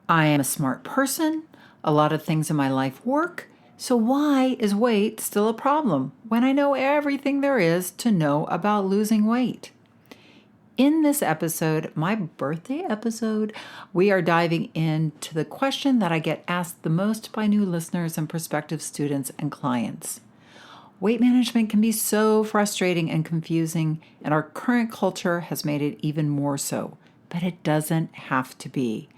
I am a smart person. A lot of things in my life work. So why is weight still a problem when I know everything there is to know about losing weight? In this episode, my birthday episode, we are diving into the question that I get asked the most by new listeners and prospective students and clients. Weight management can be so frustrating and confusing, and our current culture has made it even more so. But it doesn't have to be.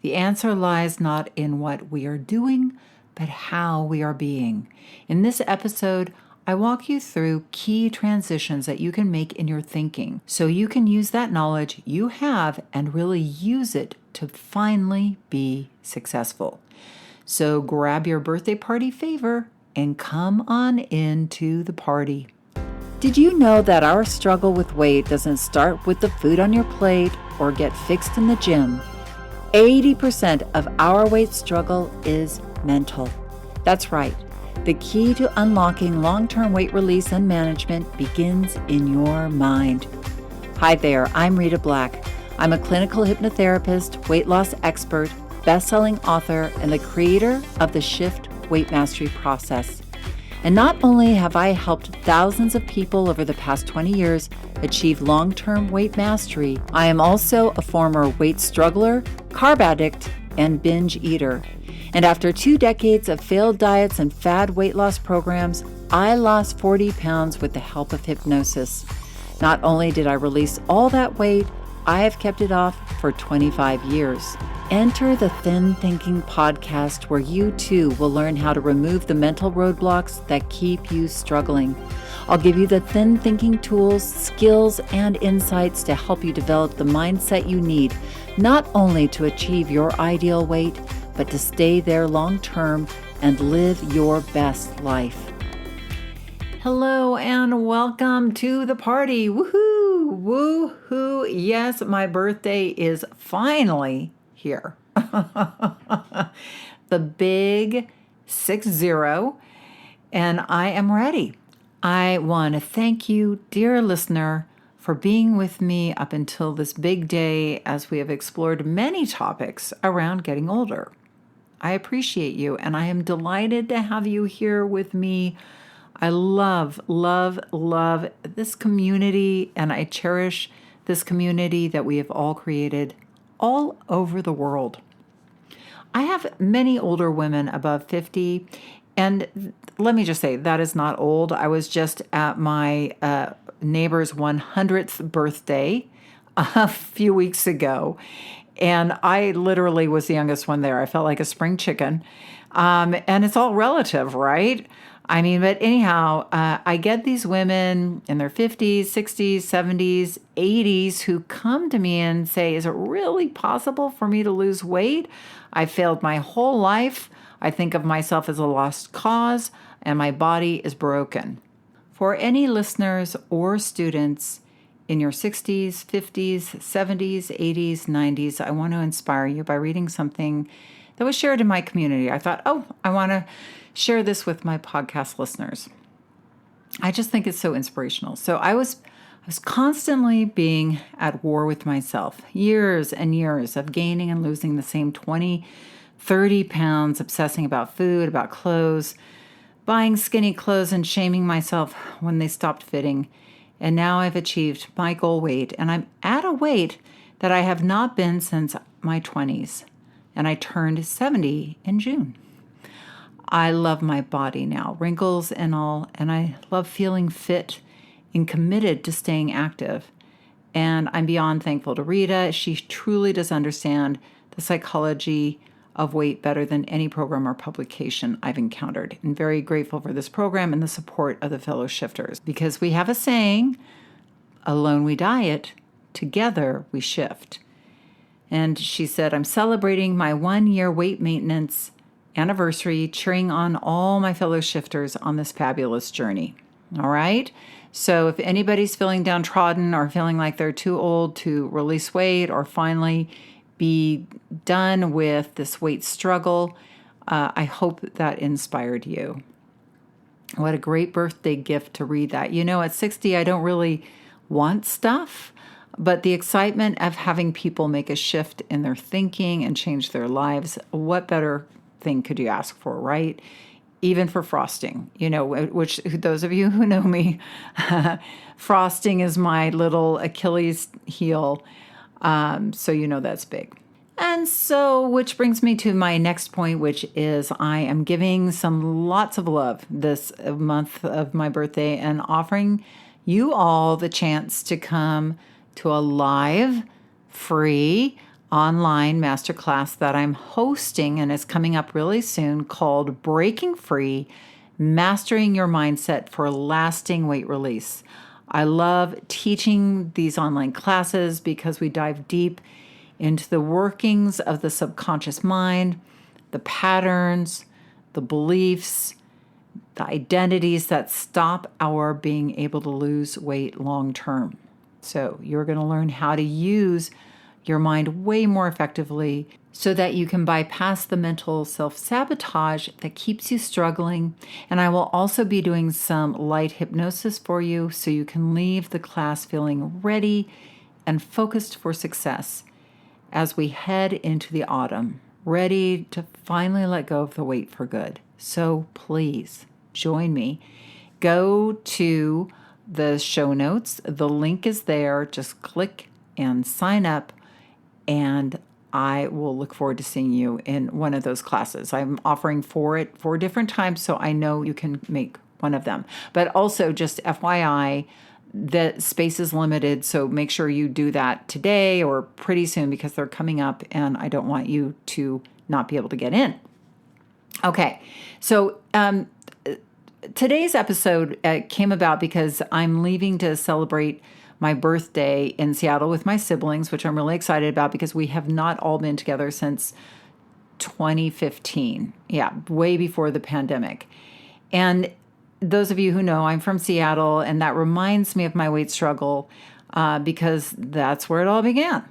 The answer lies not in what we are doing, but how we are being. In this episode, I walk you through key transitions that you can make in your thinking so you can use that knowledge you have and really use it to finally be successful. So grab your birthday party favor and come on into the party. Did you know that our struggle with weight doesn't start with the food on your plate or get fixed in the gym? 80% of our weight struggle is mental. That's right. The key to unlocking long-term weight release and management begins in your mind. Hi there, I'm Rita Black. I'm a clinical hypnotherapist, weight loss expert, best-selling author, and the creator of the Shift Weight Mastery process. And not only have I helped thousands of people over the past 20 years achieve long-term weight mastery, I am also a former weight struggler, carb addict, and binge eater. And after 2 decades of failed diets and fad weight loss programs, I lost 40 pounds with the help of hypnosis. Not only did I release all that weight, I have kept it off for 25 years. Enter the Thin Thinking podcast, where you too will learn how to remove the mental roadblocks that keep you struggling. I'll give you the thin thinking tools, skills, and insights to help you develop the mindset you need, not only to achieve your ideal weight, but to stay there long term and live your best life. Hello and welcome to the party. Woohoo! Woohoo! Yes, my birthday is finally here. The big 6-0, and I am ready. I want to thank you, dear listener, for being with me up until this big day as we have explored many topics around getting older. I appreciate you, and I am delighted to have you here with me. I love this community, and I cherish this community that we have all created all over the world. I have many older women above 50, and let me just say, that is not old. I was just at my neighbor's 100th birthday a few weeks ago, and I literally was the youngest one there. I felt like a spring chicken. And it's all relative, right? I mean, but anyhow, I get these women in their 50s, 60s, 70s, 80s who come to me and say, is it really possible for me to lose weight? I failed my whole life. I think of myself as a lost cause, and my body is broken. For any listeners or students in your 60s, 50s, 70s, 80s, 90s, I want to inspire you by reading something that was shared in my community. I thought, I want to share this with my podcast listeners. I just think it's so inspirational. So I was constantly being at war with myself, years and years of gaining and losing the same 20, 30 pounds, obsessing about food, about clothes, buying skinny clothes and shaming myself when they stopped fitting. And now I've achieved my goal weight, and I'm at a weight that I have not been since my 20s, and I turned 70 in June. I love my body now, wrinkles and all, and I love feeling fit and committed to staying active. And I'm beyond thankful to Rita. She truly does understand the psychology of weight better than any program or publication I've encountered. And very grateful for this program and the support of the fellow shifters, because we have a saying, alone we diet, together we shift. And she said, I'm celebrating my 1-year weight maintenance anniversary, cheering on all my fellow shifters on this fabulous journey. All right? So if anybody's feeling downtrodden or feeling like they're too old to release weight or finally be done with this weight struggle, I hope that inspired you. What a great birthday gift to read that. You know, at 60, I don't really want stuff, But the excitement of having people make a shift in their thinking and change their lives, what better thing could you ask for, right? Even for frosting, which those of you who know me, frosting is my little Achilles heel. So that's big. And so, which brings me to my next point, which is I am giving some lots of love this month of my birthday and offering you all the chance to come to a live, free, online masterclass that I'm hosting and is coming up really soon called Breaking Free, Mastering Your Mindset for Lasting Weight Release. I love teaching these online classes because we dive deep into the workings of the subconscious mind, the patterns, the beliefs, the identities that stop our being able to lose weight long term. So you're going to learn how to use your mind way more effectively so that you can bypass the mental self-sabotage that keeps you struggling. And I will also be doing some light hypnosis for you so you can leave the class feeling ready and focused for success as we head into the autumn, ready to finally let go of the weight for good. So please join me. Go to the show notes. The link is there. Just click and sign up, and I will look forward to seeing you in one of those classes. I'm offering four different times, so I know you can make one of them. But also, just FYI, the space is limited, so make sure you do that today or pretty soon because they're coming up, and I don't want you to not be able to get in. Okay, so today's episode came about because I'm leaving to celebrate my birthday in Seattle with my siblings, which I'm really excited about because we have not all been together since 2015. Yeah, way before the pandemic. And those of you who know, I'm from Seattle, and that reminds me of my weight struggle because that's where it all began.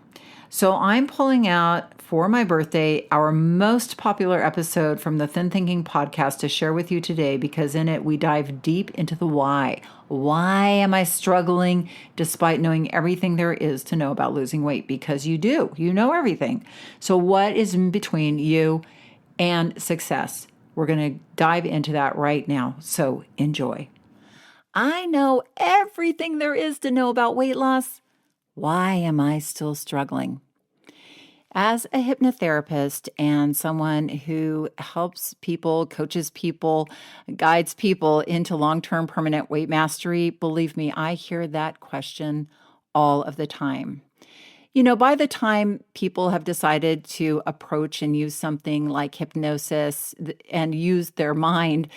So I'm pulling out for my birthday our most popular episode from the Thin Thinking podcast to share with you today because in it we dive deep into the why. Why am I struggling despite knowing everything there is to know about losing weight? Because you do. You know everything. So what is in between you and success? We're going to dive into that right now. So enjoy. I know everything there is to know about weight loss. Why am I still struggling? As a hypnotherapist and someone who helps people, coaches people, guides people into long-term permanent weight mastery, believe me, I hear that question all of the time. By the time people have decided to approach and use something like hypnosis and use their mind,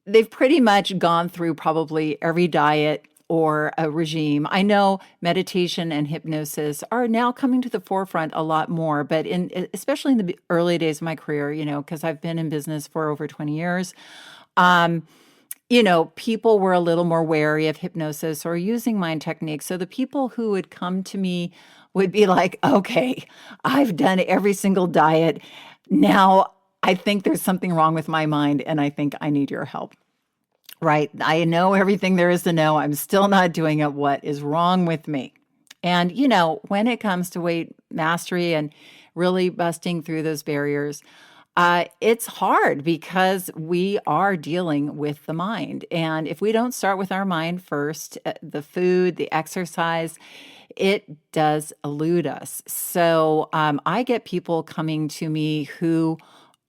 they've pretty much gone through probably every diet or a regime. I know meditation and hypnosis are now coming to the forefront a lot more, but especially in the early days of my career, because I've been in business for over 20 years, people were a little more wary of hypnosis or using mind techniques. So the people who would come to me would be like, okay, I've done every single diet. Now I think there's something wrong with my mind and I think I need your help. Right. I know everything there is to know. I'm still not doing it. What is wrong with me? And, when it comes to weight mastery and really busting through those barriers, it's hard because we are dealing with the mind. And if we don't start with our mind first, the food, the exercise, it does elude us. So I get people coming to me who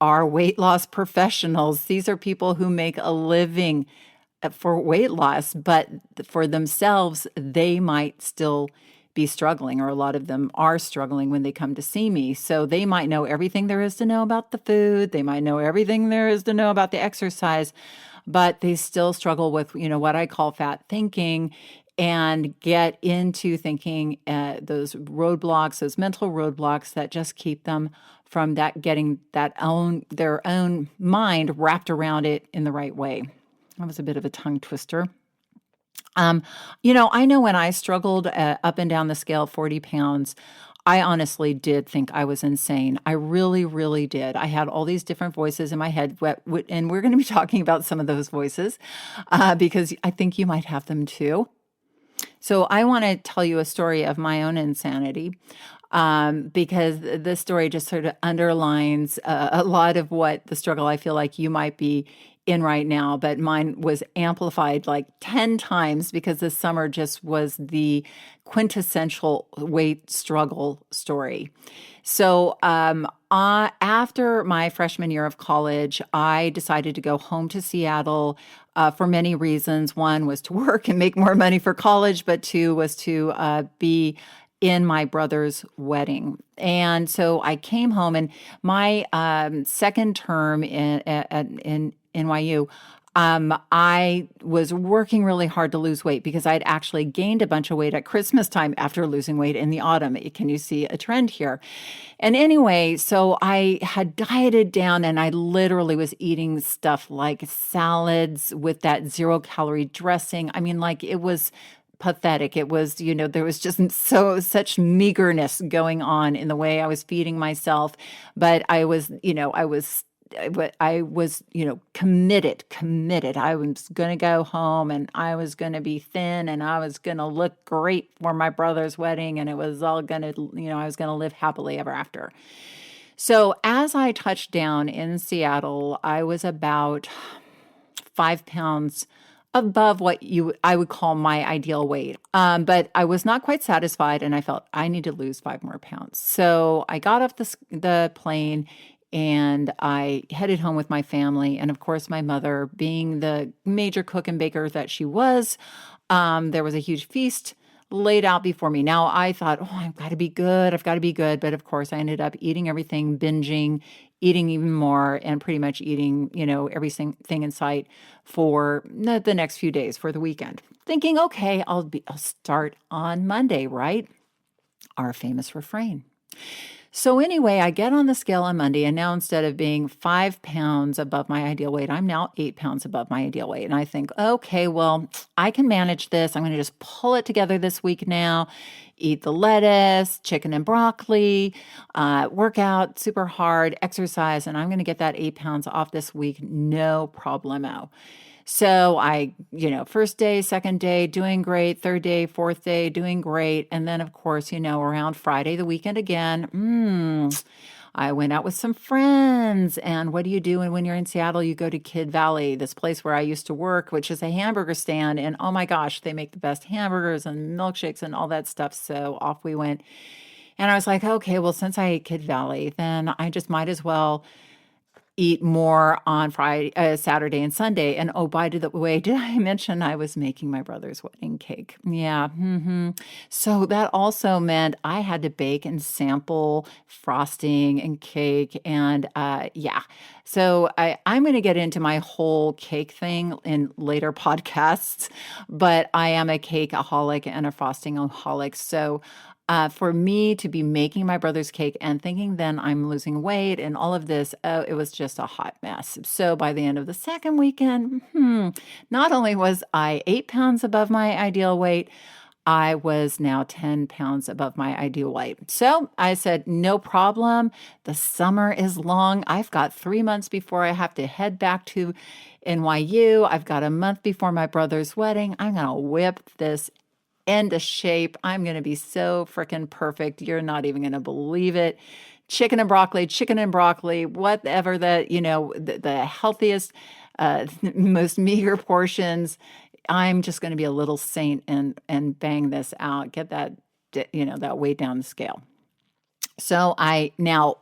are weight loss professionals. These are people who make a living for weight loss, but for themselves, they might still be struggling, or a lot of them are struggling when they come to see me. So they might know everything there is to know about the food. They might know everything there is to know about the exercise, but they still struggle with, what I call fat thinking and get into thinking those roadblocks, those mental roadblocks that just keep them from getting their own mind wrapped around it in the right way. That was a bit of a tongue twister. I know when I struggled up and down the scale 40 pounds, I honestly did think I was insane. I really, really did. I had all these different voices in my head, and we're going to be talking about some of those voices because I think you might have them too. So I want to tell you a story of my own insanity, because this story just sort of underlines a lot of what the struggle I feel like you might be in right now. But mine was amplified like 10 times because this summer just was the quintessential weight struggle story. So, after my freshman year of college, I decided to go home to Seattle for many reasons. One was to work and make more money for college, but two was to be in my brother's wedding. And so I came home, and my second term in NYU, I was working really hard to lose weight because I'd actually gained a bunch of weight at Christmas time after losing weight in the autumn. Can you see a trend here? And anyway, so I had dieted down and I literally was eating stuff like salads with that 0-calorie dressing. I mean, like it was pathetic. It was, there was just such meagerness going on in the way I was feeding myself. But I was, committed. I was going to go home and I was going to be thin and I was going to look great for my brother's wedding. And it was all going to, I was going to live happily ever after. So as I touched down in Seattle, I was about 5 pounds above what I would call my ideal weight. But I was not quite satisfied and I felt I need to lose 5 more pounds. So I got off the plane and I headed home with my family. And of course, my mother, being the major cook and baker that she was, there was a huge feast laid out before me. Now I thought, oh, I've got to be good. I've got to be good. But of course, I ended up eating everything, binging, eating even more, and pretty much eating, everything in sight for the next few days for the weekend. Thinking, okay, I'll start on Monday, right? Our famous refrain. So anyway, I get on the scale on Monday, and now instead of being 5 pounds above my ideal weight, I'm now 8 pounds above my ideal weight. And I think, okay, well, I can manage this. I'm going to just pull it together this week now, eat the lettuce, chicken and broccoli, work out super hard, exercise, and I'm going to get that 8 pounds off this week, no problemo. So first day, second day, doing great. Third day, fourth day, doing great. And then, of course, around Friday, the weekend again, I went out with some friends. And what do you do when you're in Seattle? You go to Kid Valley, this place where I used to work, which is a hamburger stand. And oh my gosh, they make the best hamburgers and milkshakes and all that stuff. So off we went. And I was like, okay, well, since I ate Kid Valley, then I just might as well eat more on Saturday and Sunday. And oh, by the way, did I mention I was making my brother's wedding cake? Yeah. So that also meant I had to bake and sample frosting and cake. And yeah. So I'm going to get into my whole cake thing in later podcasts, but I am a cakeaholic and a frostingaholic. So for me to be making my brother's cake and thinking then I'm losing weight and all of this, it was just a hot mess. So by the end of the second weekend, not only was I 8 pounds above my ideal weight, I was now 10 pounds above my ideal weight. So I said, no problem. The summer is long. I've got 3 months before I have to head back to NYU. I've got a month before my brother's wedding. I'm going to whip this into shape. I'm going to be so freaking perfect. You're not even going to believe it. Chicken and broccoli, whatever the healthiest, most meager portions. I'm just going to be a little saint and bang this out, get that, that weight down the scale. So now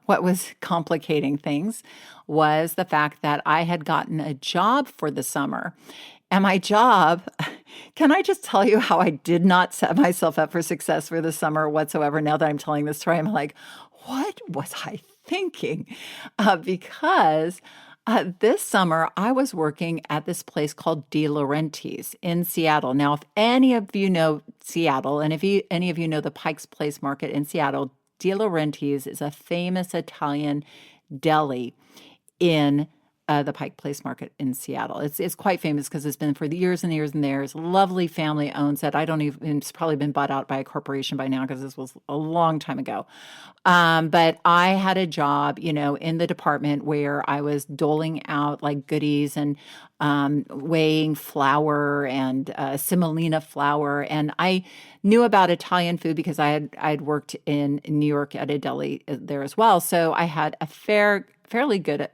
what was complicating things was the fact that I had gotten a job for the summer. And my job, can I just tell you how I did not set myself up for success for the summer whatsoever? Now that I'm telling this story, I'm like, what was I thinking? Because this summer, I was working at this place called De Laurentiis in Seattle. Now, if any of you know Seattle, and if any of you know the Pike's Place Market in Seattle, De Laurentiis is a famous Italian deli in the Pike Place Market in Seattle. It's quite famous because it's been for the years and years and years. Lovely family owns it. I don't even. It's probably been bought out by a corporation by now because this was a long time ago. But I had a job, in the department where I was doling out like goodies and weighing flour and semolina flour. And I knew about Italian food because I'd worked in New York at a deli there as well. So I had a fairly good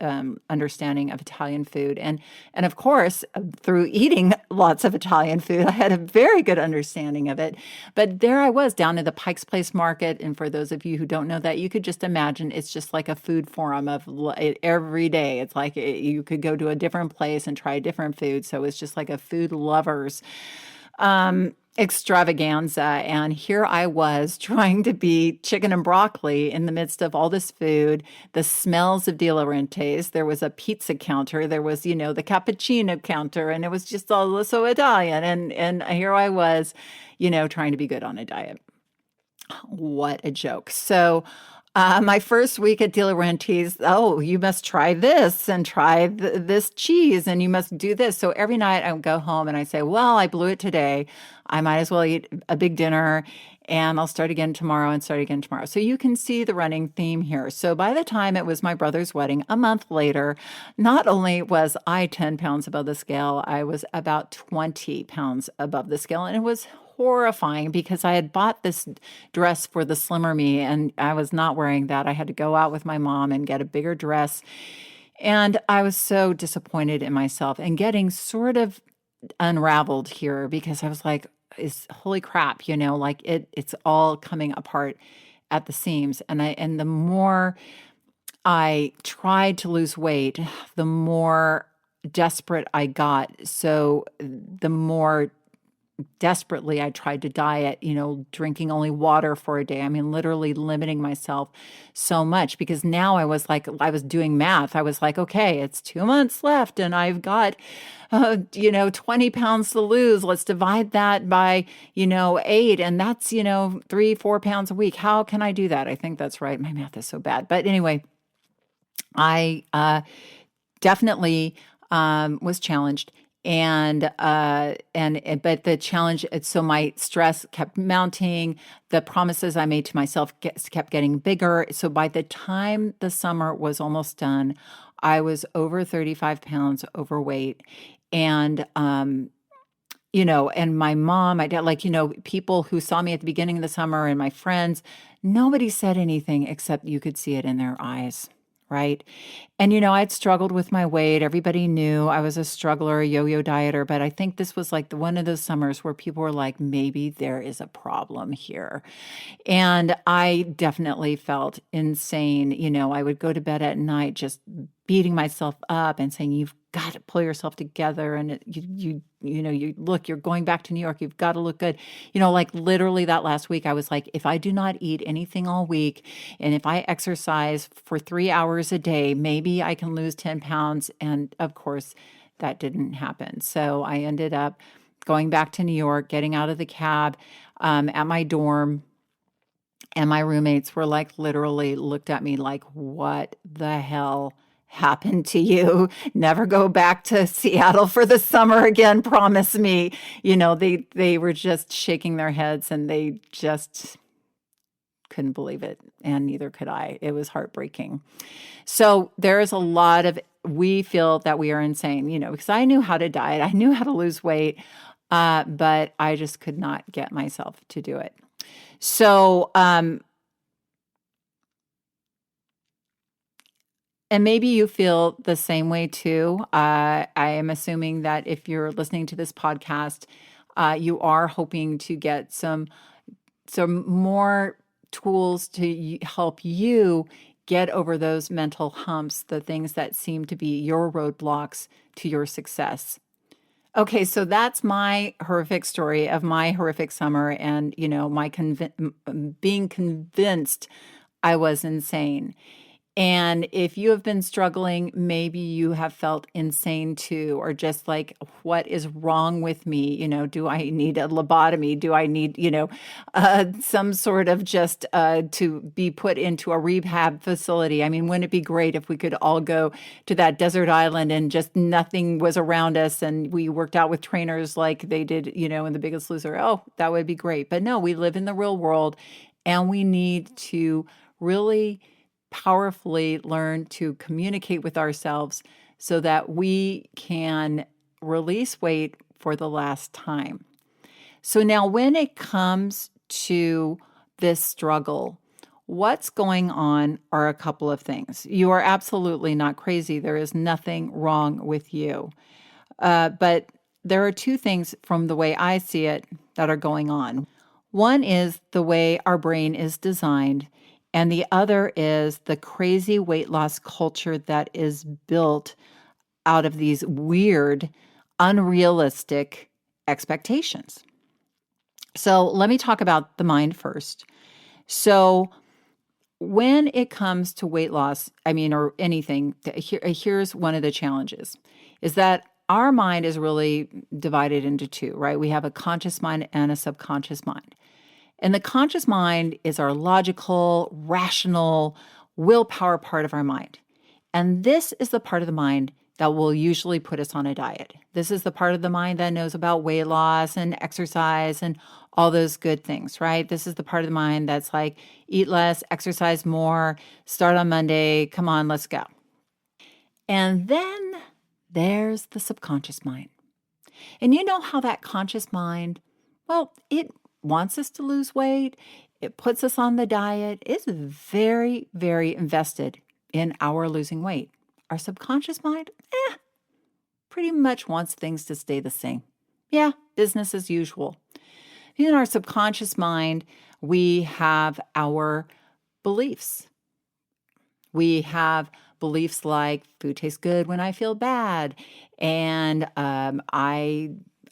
understanding of Italian food. And of course, through eating lots of Italian food, I had a very good understanding of it. But there I was down at the Pike's Place Market. And for those of you who don't know that, you could just imagine it's just like a food forum of every day. It's like you could go to a different place and try different food. So it's just like a food lovers extravaganza. And here I was trying to be chicken and broccoli in the midst of all this food, the smells of De Laurentiis. There was a pizza counter. There was, the cappuccino counter, and it was just all so Italian. And here I was, trying to be good on a diet. What a joke. So my first week at De Laurentiis, oh, you must try this and try this cheese and you must do this. So every night I would go home and I say, well, I blew it today. I might as well eat a big dinner and I'll start again tomorrow and start again tomorrow. So you can see the running theme here. So by the time it was my brother's wedding, a month later, not only was I 10 pounds above the scale, I was about 20 pounds above the scale. And it was horrifying because I had bought this dress for the slimmer me and I was not wearing that. I had to go out with my mom and get a bigger dress. And I was so disappointed in myself and getting sort of unraveled here because I was like, holy crap, like it's all coming apart at the seams. And the more I tried to lose weight, the more desperate I got. So the more desperately I tried to diet, drinking only water for a day. I mean, literally limiting myself so much because now I was doing math. I was like, okay, it's 2 months left and I've got, 20 pounds to lose. Let's divide that by, 8. And that's, 3-4 pounds a week. How can I do that? I think that's right. My math is so bad. But anyway, I definitely was challenged. But the challenge, so my stress kept mounting. The promises I made to myself kept getting bigger. So by the time the summer was almost done, I was over 35 pounds overweight. And, and my mom, my dad, people who saw me at the beginning of the summer and my friends, nobody said anything except you could see it in their eyes. Right. And, I'd struggled with my weight. Everybody knew I was a struggler, a yo-yo dieter. But I think this was like one of those summers where people were like, maybe there is a problem here. And I definitely felt insane. I would go to bed at night just beating myself up and saying, you've got to pull yourself together. And you're going back to New York. You've got to look good. Like literally that last week, I was like, if I do not eat anything all week, and if I exercise for 3 hours a day, maybe I can lose 10 pounds. And of course, that didn't happen. So I ended up going back to New York, getting out of the cab at my dorm. And my roommates were like, literally looked at me like, what the hell happened to you? Never go back to Seattle for the summer again. Promise me. They were just shaking their heads and they just couldn't believe it. And neither could I. It was heartbreaking. So there is a lot of, we feel that we are insane, because I knew how to diet. I knew how to lose weight, but I just could not get myself to do it. So, and maybe you feel the same way too. I am assuming that if you're listening to this podcast, you are hoping to get some more tools to help you get over those mental humps, the things that seem to be your roadblocks to your success. Okay, so that's my horrific story of my horrific summer and, my being convinced I was insane. And if you have been struggling, maybe you have felt insane too, or just like, what is wrong with me? Do I need a lobotomy? Do I need, some sort of just to be put into a rehab facility? I mean, wouldn't it be great if we could all go to that desert island and just nothing was around us and we worked out with trainers like they did, in The Biggest Loser? Oh, that would be great. But no, we live in the real world and we need to really powerfully learn to communicate with ourselves so that we can release weight for the last time. So now when it comes to this struggle, what's going on are a couple of things. You are absolutely not crazy. There is nothing wrong with you. But there are two things from the way I see it that are going on. One is the way our brain is designed, and the other is the crazy weight loss culture that is built out of these weird, unrealistic expectations. So let me talk about the mind first. So when it comes to weight loss, or anything, here's one of the challenges is that our mind is really divided into two, right? We have a conscious mind and a subconscious mind. And the conscious mind is our logical, rational, willpower part of our mind. And this is the part of the mind that will usually put us on a diet. This is the part of the mind that knows about weight loss and exercise and all those good things, right? This is the part of the mind that's like, eat less, exercise more, start on Monday, come on, let's go. And then there's the subconscious mind. And you know how that conscious mind, well, it wants us to lose weight. It puts us on the diet. It's very, very invested in our losing weight. Our subconscious mind, pretty much wants things to stay the same. Yeah, business as usual. In our subconscious mind, we have our beliefs. We have beliefs like food tastes good when I feel bad, and my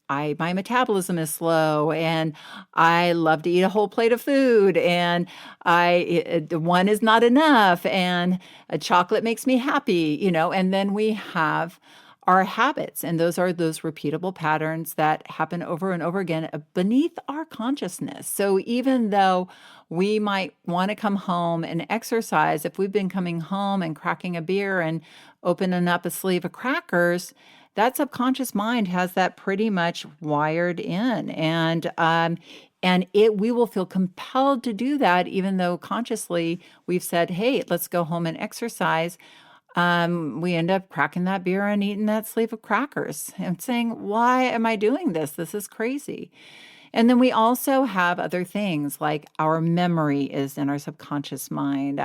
metabolism is slow, and I love to eat a whole plate of food, and one is not enough, and a chocolate makes me happy, and then we have our habits, and those are those repeatable patterns that happen over and over again beneath our consciousness. So even though we might want to come home and exercise, if we've been coming home and cracking a beer and opening up a sleeve of crackers, that subconscious mind has that pretty much wired in, and we will feel compelled to do that, even though consciously we've said, "Hey, let's go home and exercise." We end up cracking that beer and eating that sleeve of crackers and saying, "Why am I doing this? This is crazy." And then we also have other things like our memory is in our subconscious mind.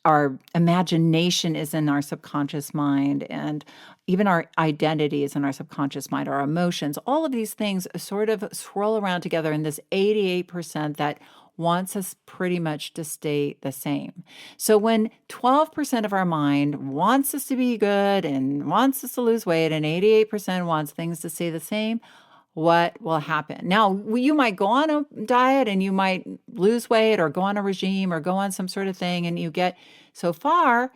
Our imagination is in our subconscious mind, and even our identity is in our subconscious mind, our emotions. All of these things sort of swirl around together in this 88% that wants us pretty much to stay the same. So when 12% of our mind wants us to be good and wants us to lose weight, and 88% wants things to stay the same, what will happen? Now, you might go on a diet and you might lose weight or go on a regime or go on some sort of thing and you get so far.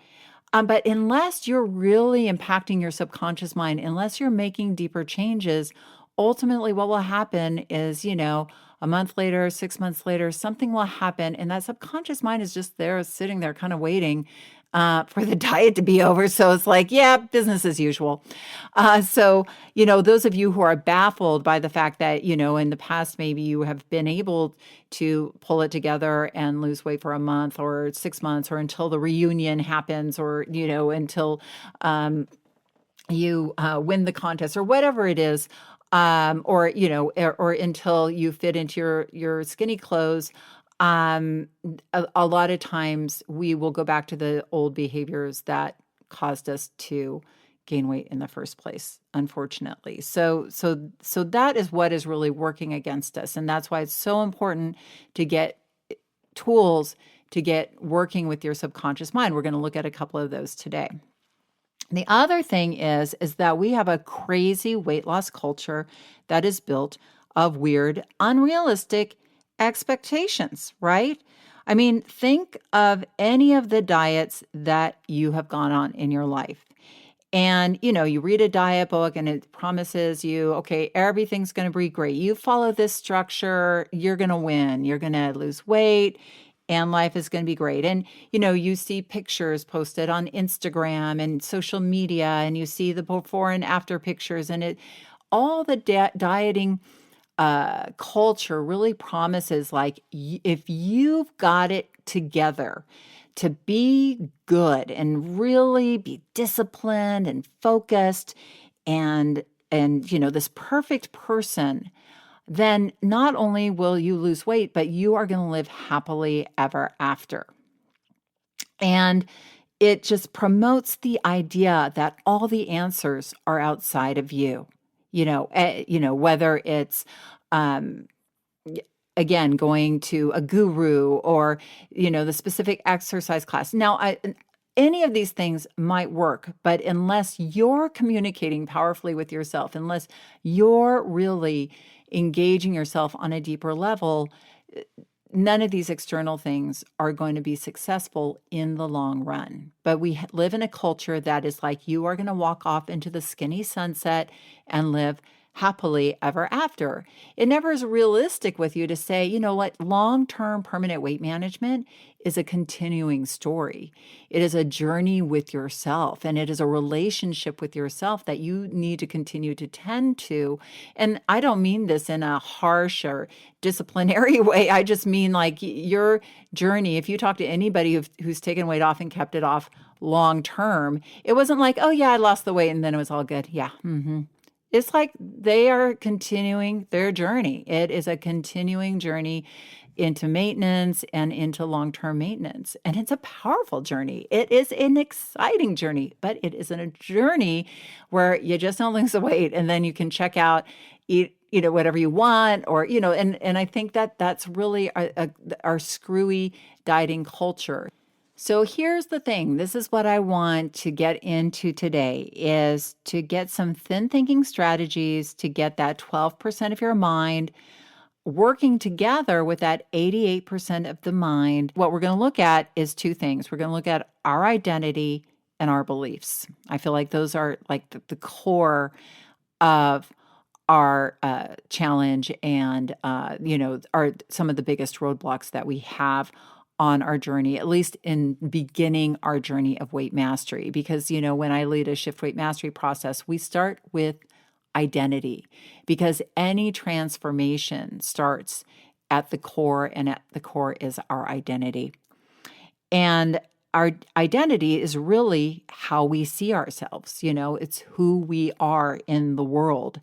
But unless you're really impacting your subconscious mind, unless you're making deeper changes, ultimately what will happen is, a month later, 6 months later, something will happen. And that subconscious mind is just there, sitting there, kind of waiting for the diet to be over. So it's like, yeah, business as usual. So, those of you who are baffled by the fact that, in the past, maybe you have been able to pull it together and lose weight for a month or 6 months or until the reunion happens or, until you win the contest or whatever it is, or until you fit into your skinny clothes. A lot of times we will go back to the old behaviors that caused us to gain weight in the first place, unfortunately. So that is what is really working against us. And that's why it's so important to get tools to get working with your subconscious mind. We're going to look at a couple of those today. The other thing is that we have a crazy weight loss culture that is built of weird, unrealistic expectations, right? I mean, think of any of the diets that you have gone on in your life. And, you read a diet book and it promises you, okay, everything's going to be great. You follow this structure, you're going to win. You're going to lose weight and life is going to be great. And, you see pictures posted on Instagram and social media and you see the before and after pictures and all the dieting culture really promises like if you've got it together to be good and really be disciplined and focused and this perfect person, then not only will you lose weight, but you are going to live happily ever after. And it just promotes the idea that all the answers are outside of you. Whether it's um, again going to a guru or the specific exercise class. Now, any of these things might work, but unless you're communicating powerfully with yourself, unless you're really engaging yourself on a deeper level, none of these external things are going to be successful in the long run. But we live in a culture that is like you are going to walk off into the skinny sunset and live happily ever after. It never is realistic with you to say, you know what, long-term permanent weight management is a continuing story. It is a journey with yourself, and it is a relationship with yourself that you need to continue to tend to. And I don't mean this in a harsh or disciplinary way. I just mean like your journey. If you talk to anybody who's taken weight off and kept it off long term, it wasn't like, oh yeah, I lost the weight and then it was all good. Yeah. It's like they are continuing their journey. It is a continuing journey into maintenance and into long-term maintenance. And it's a powerful journey. It is an exciting journey, but it isn't a journey where you just don't lose the weight and then you can check out, eat, whatever you want, or, and I think that that's really our screwy dieting culture. So here's the thing. This is what I want to get into today is to get some thin thinking strategies to get that 12% of your mind working together with that 88% of the mind. What we're going to look at is two things. We're going to look at our identity and our beliefs. I feel like those are like the core of our challenge and, are some of the biggest roadblocks that we have on our journey, at least in beginning our journey of weight mastery. Because, when I lead a shift weight mastery process, we start with identity because any transformation starts at the core, and at the core is our identity. And our identity is really how we see ourselves. It's who we are in the world.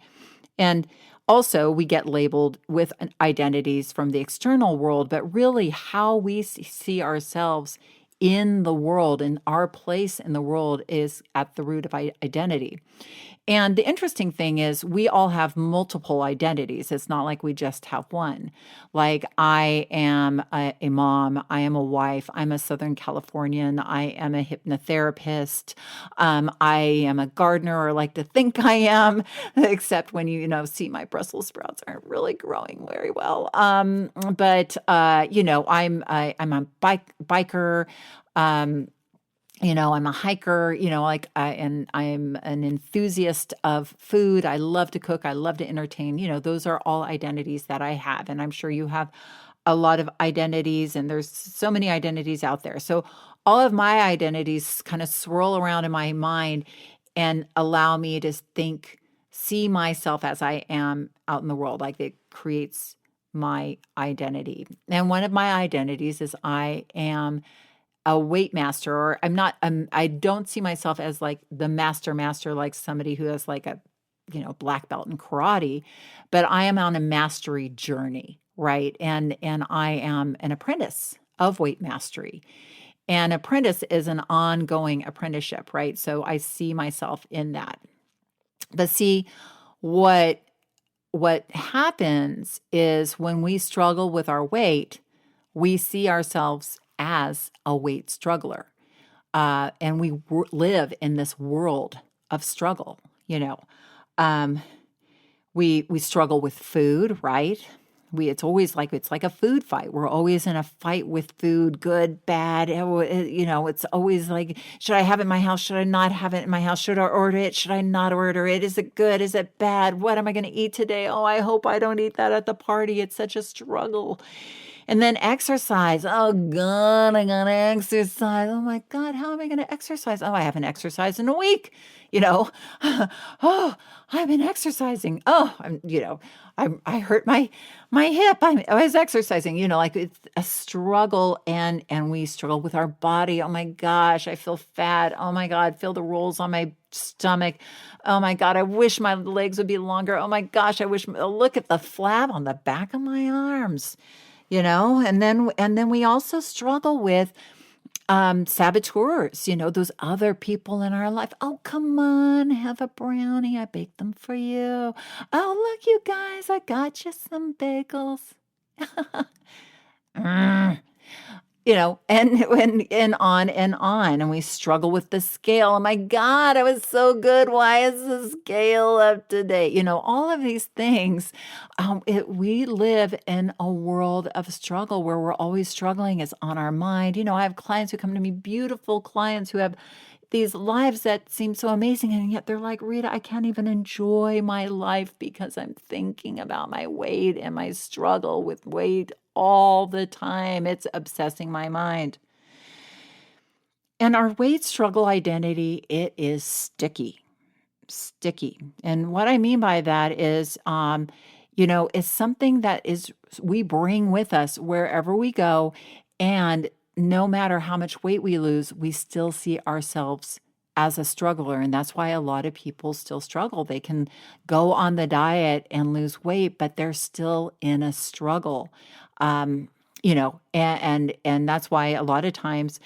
And also, we get labeled with identities from the external world, but really how we see ourselves in the world and our place in the world is at the root of identity. And the interesting thing is we all have multiple identities. It's not like we just have one. Like I am a mom, I am a wife, I'm a Southern Californian, I am a hypnotherapist, I am a gardener, or like to think I am, except when you see my Brussels sprouts aren't really growing very well. But I'm a biker. I'm a hiker, and I'm an enthusiast of food. I love to cook. I love to entertain. Those are all identities that I have. And I'm sure you have a lot of identities, and there's so many identities out there. So all of my identities kind of swirl around in my mind and allow me to see myself as I am out in the world. Like it creates my identity. And one of my identities is I am a weight master, or I'm not, I don't see myself as like the master, like somebody who has like a, black belt in karate, but I am on a mastery journey, right? And I am an apprentice of weight mastery. And apprentice is an ongoing apprenticeship, right? So I see myself in that. But see, what happens is when we struggle with our weight, we see ourselves as a weight struggler. And we live in this world of struggle, We struggle with food, right? It's like a food fight. We're always in a fight with food, good, bad. It's always like, should I have it in my house? Should I not have it in my house? Should I order it? Should I not order it? Is it good? Is it bad? What am I going to eat today? Oh, I hope I don't eat that at the party. It's such a struggle. And then exercise. Oh God, I gotta exercise. Oh my God, how am I gonna exercise? Oh, I haven't exercised in a week. You know, oh, I've been exercising. Oh, I hurt my hip. I was exercising. Like it's a struggle, and we struggle with our body. Oh my gosh, I feel fat. Oh my God, feel the rolls on my stomach. Oh my God, I wish my legs would be longer. Oh my gosh, I wish. Look at the flab on the back of my arms. And then we also struggle with saboteurs, those other people in our life. Oh, come on, have a brownie. I baked them for you. Oh, look, you guys, I got you some bagels. Mm. And on and on. And we struggle with the scale. Oh my God, I was so good. Why is the scale up today? All of these things. We live in a world of struggle where we're always struggling. It's on our mind. I have clients who come to me, beautiful clients who have these lives that seem so amazing. And yet they're like, Rita, I can't even enjoy my life because I'm thinking about my weight and my struggle with weight all the time. It's obsessing my mind. And our weight struggle identity, it is sticky. And what I mean by that is, it's something that we bring with us wherever we go. And no matter how much weight we lose, we still see ourselves as a struggler. And that's why a lot of people still struggle. They can go on the diet and lose weight, but they're still in a struggle. And that's why a lot of times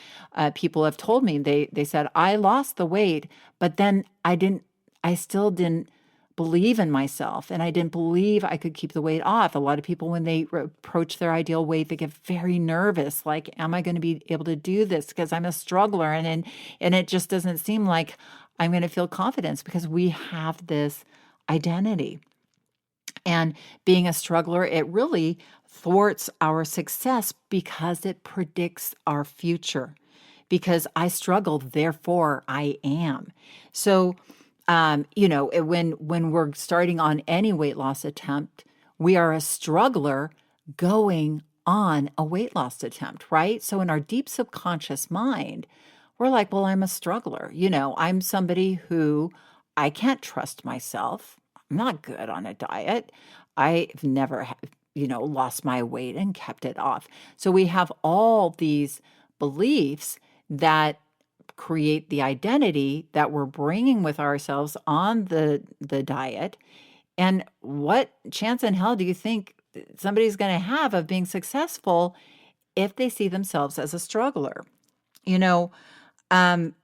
people have told me, they said, I lost the weight, but then I still didn't believe in myself, and I didn't believe I could keep the weight off. A lot of people, when they approach their ideal weight, they get very nervous. Like, am I going to be able to do this? Because I'm a struggler, and it just doesn't seem like I'm going to feel confidence because we have this identity. And being a struggler, it really thwarts our success because it predicts our future. Because I struggle, therefore I am. So, when we're starting on any weight loss attempt, we are a struggler going on a weight loss attempt, right? So in our deep subconscious mind, we're like, well, I'm a struggler. I'm somebody who I can't trust myself. I'm not good on a diet. I've never, lost my weight and kept it off. So we have all these beliefs that create the identity that we're bringing with ourselves on the diet. And what chance in hell do you think somebody's going to have of being successful if they see themselves as a struggler? Um,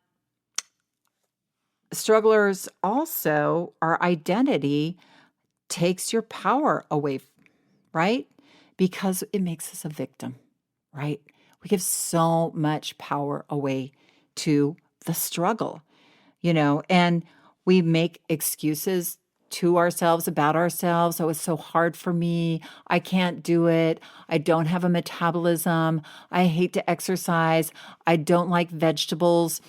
strugglers also, our identity takes your power away, right? Because it makes us a victim, right? We give so much power away to the struggle, and we make excuses to ourselves about ourselves. Oh, it's so hard for me. I can't do it. I don't have a metabolism. I hate to exercise. I don't like vegetables.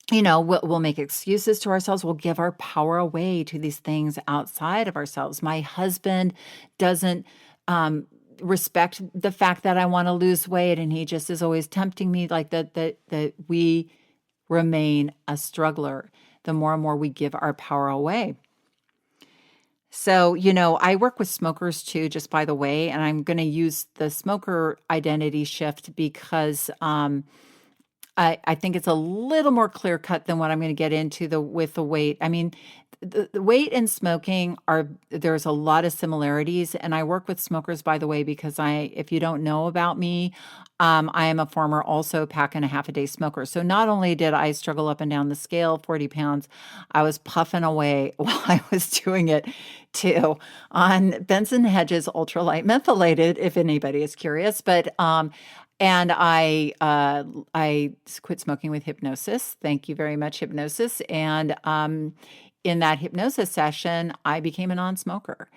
We'll make excuses to ourselves. We'll give our power away to these things outside of ourselves. My husband doesn't respect the fact that I want to lose weight, and he just is always tempting me like that we remain a struggler the more and more we give our power away. So, I work with smokers too, just by the way, and I'm going to use the smoker identity shift because I think it's a little more clear cut than what I'm going to get into with the weight. I mean, the weight and smoking there's a lot of similarities. And I work with smokers, by the way, because if you don't know about me, I am a former also pack and a half a day smoker. So not only did I struggle up and down the scale, 40 pounds, I was puffing away while I was doing it too on Benson Hedges ultralight mentholated, if anybody is curious. But, and I quit smoking with hypnosis. Thank you very much, hypnosis. And in that hypnosis session, I became a non-smoker.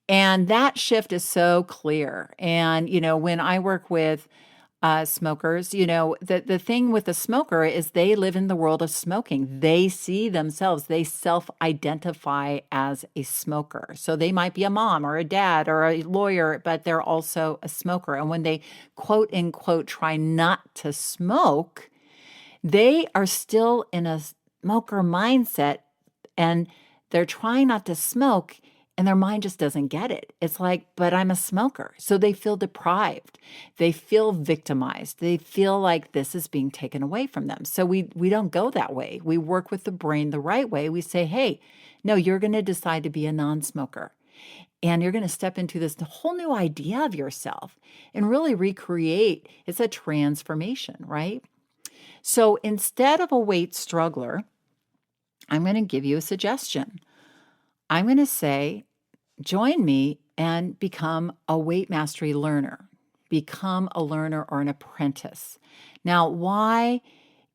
And that shift is so clear. And, when I work with smokers, the thing with a smoker is they live in the world of smoking. They see themselves, they self-identify as a smoker. So they might be a mom or a dad or a lawyer, but they're also a smoker. And when they quote unquote try not to smoke, they are still in a smoker mindset, and they're trying not to smoke, and their mind just doesn't get it. It's like, but I'm a smoker. So they feel deprived. They feel victimized. They feel like this is being taken away from them. So we don't go that way. We work with the brain the right way. We say, hey, no, you're going to decide to be a non-smoker. And you're going to step into this whole new idea of yourself and really recreate. It's a transformation, right? So instead of a weight struggler, I'm going to give you a suggestion. I'm going to say, join me and become a weight mastery learner. Become a learner or an apprentice. Now, why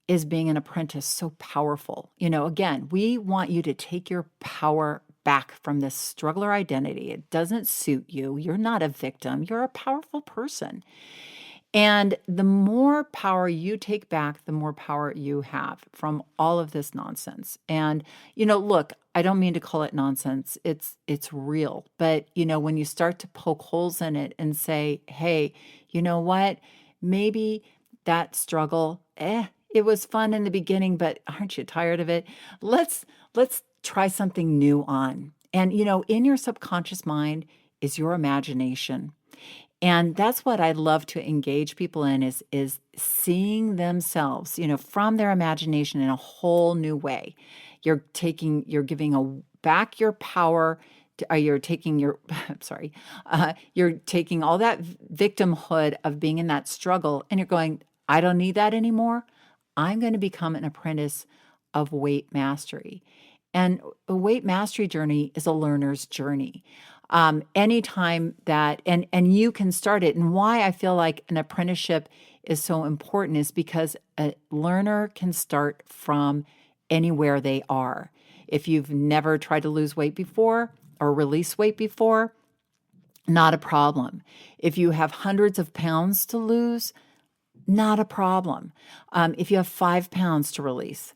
is being an apprentice so powerful? Again, we want you to take your power back from this struggler identity. It doesn't suit you. You're not a victim. You're a powerful person. And the more power you take back, the more power you have from all of this nonsense. And, look, I don't mean to call it nonsense. It's real. But, when you start to poke holes in it and say, hey, you know what? Maybe that struggle, it was fun in the beginning, but aren't you tired of it? Let's try something new on. And, in your subconscious mind is your imagination. And that's what I love to engage people in is seeing themselves, from their imagination in a whole new way. You're giving back your power. You're taking you're taking all that victimhood of being in that struggle, and you're going, I don't need that anymore. I'm going to become an apprentice of weight mastery. And a weight mastery journey is a learner's journey. Anytime that, and you can start it. And why I feel like an apprenticeship is so important is because a learner can start from anywhere they are. If you've never tried to lose weight before or release weight before, not a problem. If you have hundreds of pounds to lose, not a problem. If you have 5 pounds to release,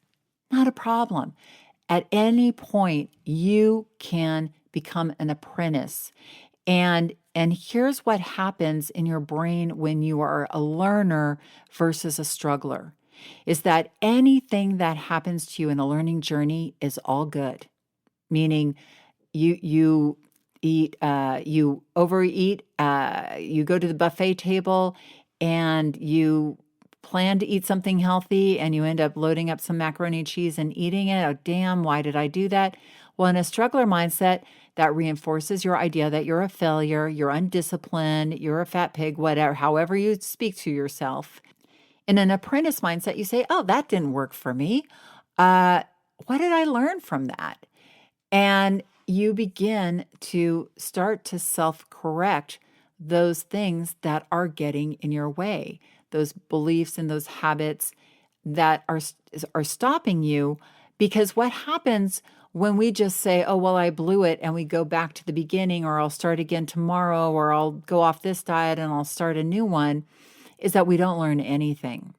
not a problem. At any point, you can become an apprentice. And here's what happens in your brain when you are a learner versus a struggler, is that anything that happens to you in a learning journey is all good. Meaning you eat, you overeat, you go to the buffet table and you plan to eat something healthy and you end up loading up some macaroni and cheese and eating it. Oh, damn, why did I do that? Well, in a struggler mindset, that reinforces your idea that you're a failure, you're undisciplined, you're a fat pig, whatever, however you speak to yourself. In an apprentice mindset, you say, oh, that didn't work for me. What did I learn from that? And you begin to start to self-correct those things that are getting in your way, those beliefs and those habits that are stopping you. Because what happens when we just say, oh, well, I blew it, and we go back to the beginning, or I'll start again tomorrow, or I'll go off this diet and I'll start a new one, is that we don't learn anything.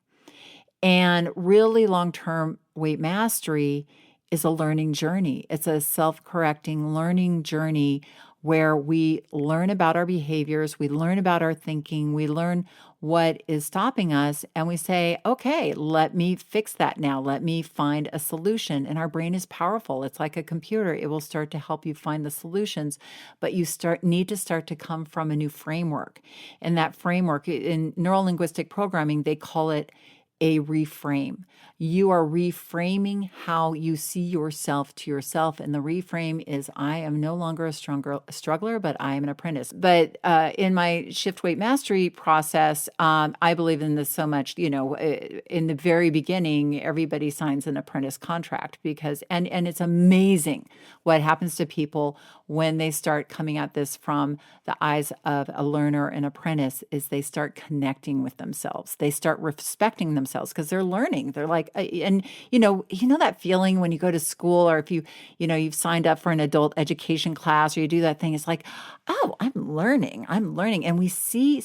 And really long-term weight mastery is a learning journey. It's a self-correcting learning journey where we learn about our behaviors, we learn about our thinking, we learn what is stopping us, and we say, okay, let me fix that now. Let me find a solution. And our brain is powerful. It's like a computer. It will start to help you find the solutions, but you need to start to come from a new framework. And that framework, in neuro-linguistic programming, they call it a reframe. You are reframing how you see yourself to yourself. And the reframe is, I am no longer a struggler, but I am an apprentice. But in my shift weight mastery process, I believe in this so much. In the very beginning, everybody signs an apprentice contract because, and it's amazing what happens to people when they start coming at this from the eyes of a learner and apprentice, is they start connecting with themselves. They start respecting themselves. themselves because they're learning. They're like, and you know that feeling when you go to school, or if you've signed up for an adult education class, or you do that thing, it's like, oh, I'm learning. And we see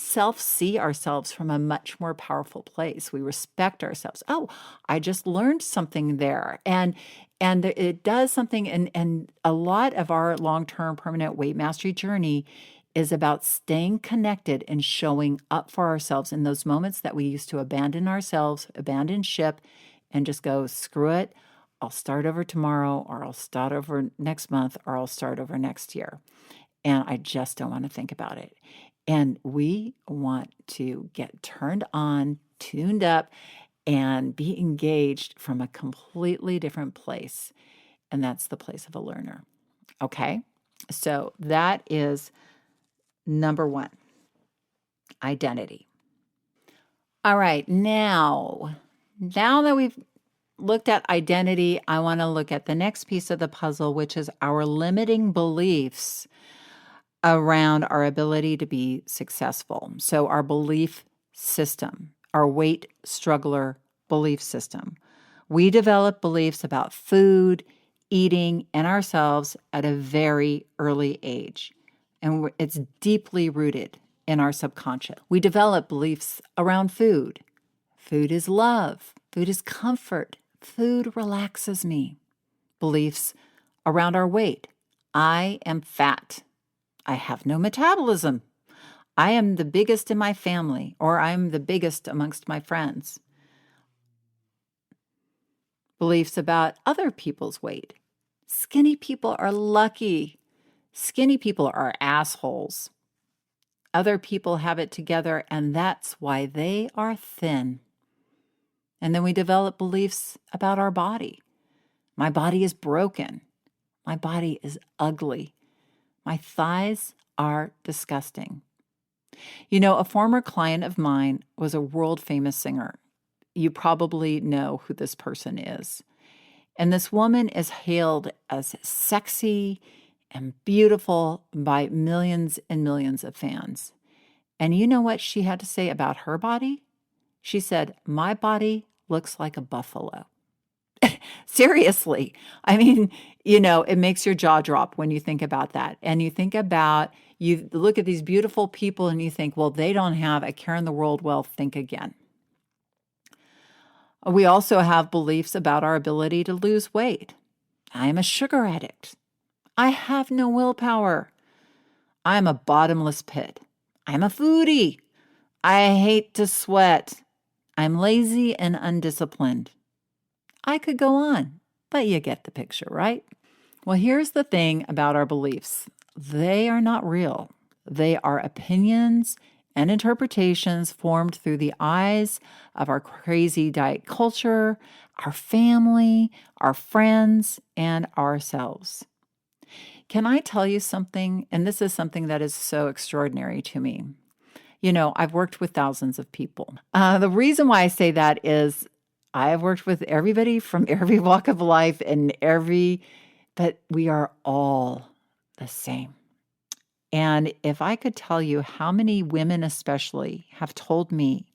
ourselves from a much more powerful place. We respect ourselves. Oh, I just learned something there. And it does something, and a lot of our long-term permanent weight mastery journey is about staying connected and showing up for ourselves in those moments that we used to abandon ourselves, abandon ship, and just go, screw it. I'll start over tomorrow, or I'll start over next month, or I'll start over next year. And I just don't want to think about it. And we want to get turned on, tuned up, and be engaged from a completely different place. And that's the place of a learner. Okay? So that is number one, identity. All right, now that we've looked at identity, I want to look at the next piece of the puzzle, which is our limiting beliefs around our ability to be successful. So our belief system, our weight struggler belief system. We develop beliefs about food, eating, and ourselves at a very early age. And it's deeply rooted in our subconscious. We develop beliefs around food. Food is love. Food is comfort. Food relaxes me. Beliefs around our weight. I am fat. I have no metabolism. I am the biggest in my family, or I'm the biggest amongst my friends. Beliefs about other people's weight. Skinny people are lucky. Skinny people are assholes. Other people have it together, and that's why they are thin. And then we develop beliefs about our body. My body is broken. My body is ugly. My thighs are disgusting. You know, a former client of mine was a world famous singer. You probably know who this person is. And this woman is hailed as sexy and beautiful by millions and millions of fans. And you know what she had to say about her body? She said, "My body looks like a buffalo." Seriously. I mean, it makes your jaw drop when you think about that. And you look at these beautiful people and you think, well, they don't have a care in the world. Well, think again. We also have beliefs about our ability to lose weight. I am a sugar addict. I have no willpower. I am a bottomless pit. I'm a foodie. I hate to sweat. I'm lazy and undisciplined. I could go on, but you get the picture, right? Well, here's the thing about our beliefs. They are not real. They are opinions and interpretations formed through the eyes of our crazy diet culture, our family, our friends, and ourselves. Can I tell you something? And this is something that is so extraordinary to me. I've worked with thousands of people. The reason why I say that is I have worked with everybody from every walk of life but we are all the same. And if I could tell you how many women especially have told me